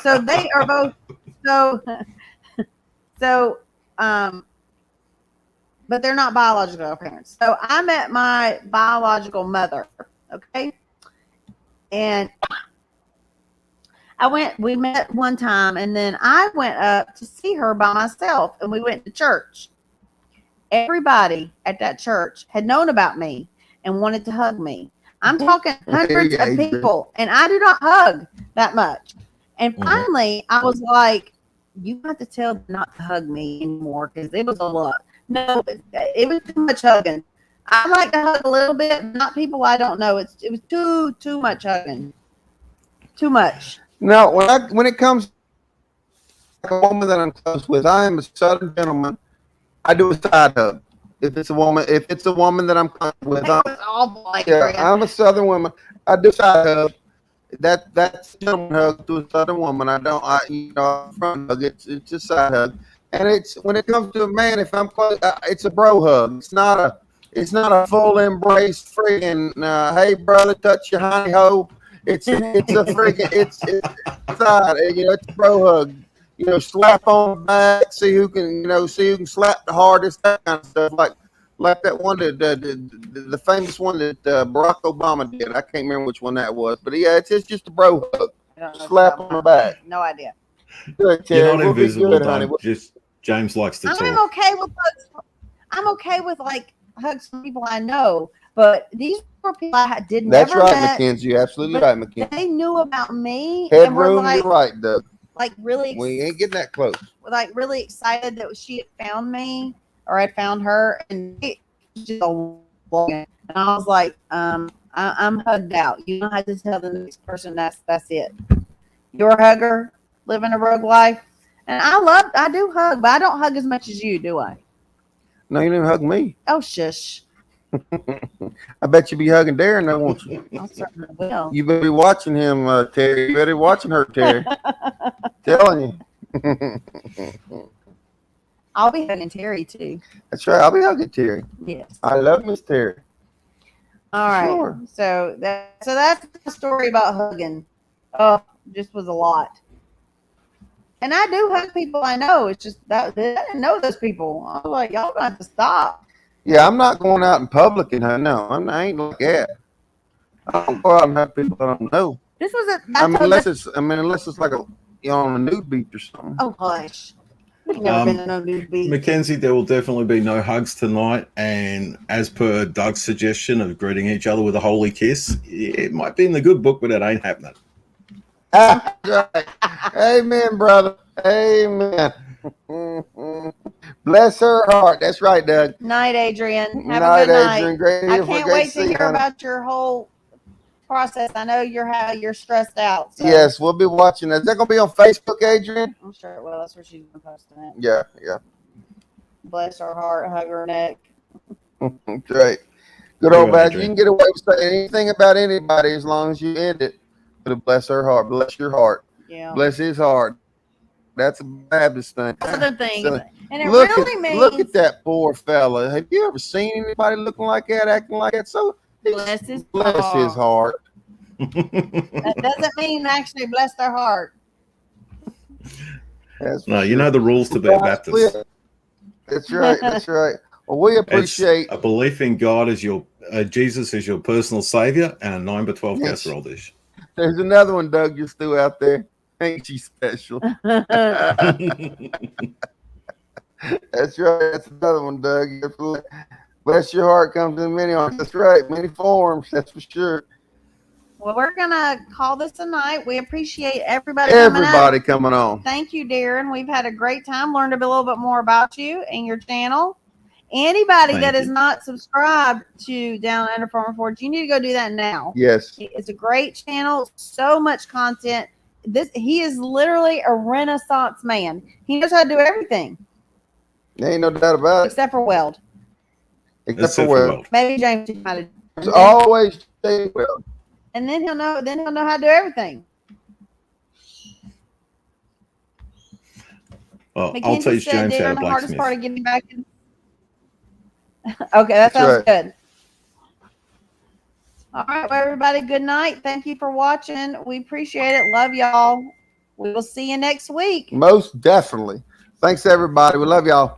So they are both but they're not biological parents. So I met my biological mother, okay? And we met one time, and then I went up to see her by myself, and we went to church. Everybody at that church had known about me and wanted to hug me. I'm talking hundreds of people, and I do not hug that much. And finally, I was like, you have to tell them not to hug me anymore because it was a lot. No, it was too much hugging. I like to hug a little bit, not people I don't know. It was too much hugging. Too much. No, when it comes to a woman that I'm close with, I am a Southern gentleman. I do a side hug. If it's a woman that I'm close with, I'm a Southern woman. I do side hug. That's a gentleman hug to a Southern woman. Front hug. It's a side hug. And it's when it comes to a man, if I'm close, it's a bro hug. It's not a full embrace, freaking hey brother, touch your honey ho. It's a freaking it's side. It's a bro hug. Slap on the back, see who can slap the hardest, that kind of stuff. Like that one the famous one that Barack Obama did. I can't remember which one that was, but yeah, it's just a bro hug. Slap on the back. No idea. Good, Terry. You're not we'll invisible, good, honey. honey. Just James likes to talk. I'm okay with hugs. I'm okay with like hugs from people I know, but these were people I did That's never right, met. Mackenzie. You're absolutely right, Mackenzie. They knew about me and were Headroom, like, you're right, Doug. like really, We ain't getting that close. like really excited that she had found me or I found her, and it was just a and I was like, I'm hugged out. You don't have to tell the next person that's it. You're a hugger, living a rogue life. And I do hug, but I don't hug as much as you, do I? No, you didn't hug me. Oh, shush. I bet you be hugging Darren, though, won't you? I certainly will. You better be watching him, Terry. You better be watching her, Terry. Telling you. I'll be hugging Terry, too. That's right. I'll be hugging Terry. Yes. I love Miss Terry. All right. Sure. So that's the story about hugging. Oh, just was a lot. And I do hug people I know. It's just that I didn't know those people. I was like, y'all gonna have to stop. Yeah, I'm not going out in public and no, I ain't like that. I don't go out and hug people I don't know. This was unless it's like on a nude beach or something. Oh hush. We've never been to no nude beach. Mackenzie, there will definitely be no hugs tonight, and as per Doug's suggestion of greeting each other with a holy kiss, it might be in the good book, but it ain't happening. Right. Amen, brother. Amen. Bless her heart. That's right, Doug. Night, Adrian. Have a good night. Adrian. Great I can't wait to hear about your whole process. I know you're stressed out. So. Yes, we'll be watching. Is that going to be on Facebook, Adrian? I'm sure it will. That's where she's been posting it. Yeah. Bless her heart, hug her neck. That's right. Good old bad. You can get away with saying anything about anybody as long as you end it. But bless her heart. Bless your heart. Yeah. Bless his heart. That's a Baptist thing. That's the thing. And it Look really at means look at that poor fella. Have you ever seen anybody looking like that, acting like that? So bless his bless his heart. That doesn't mean actually bless their heart. That's No, for you know sure. the rules to be a Baptist. That's right. That's right. Well, we It's appreciate. a belief in God as your Jesus as your personal savior, and a 9 by 12 Yes. casserole dish. There's another one, Doug, just threw out there. Ain't she special? That's right. That's another one, Doug. Bless your heart comes in many arms. That's right. Many forms. That's for sure. Well, we're gonna call this a night. We appreciate everybody coming on. Thank you, Darren. We've had a great time. Learned a little bit more about you and your channel. Anybody Thank that is you. not subscribed to Downunder Farm and Forge, you need to go do that now. Yes. It's a great channel. So much content. He is literally a Renaissance man. He knows how to do everything There ain't no doubt about it. except for weld. Except for well. Maybe James might have. There's always well. And then he'll know. Then he'll know how to do everything. Well, I'll Mackenzie teach said, James how Darren, to the hardest part blacksmith. of getting back in. Okay, that sounds good. All right, well, everybody, good night. Thank you for watching. We appreciate it. Love y'all. We will see you next week. Most definitely. Thanks, everybody. We love y'all.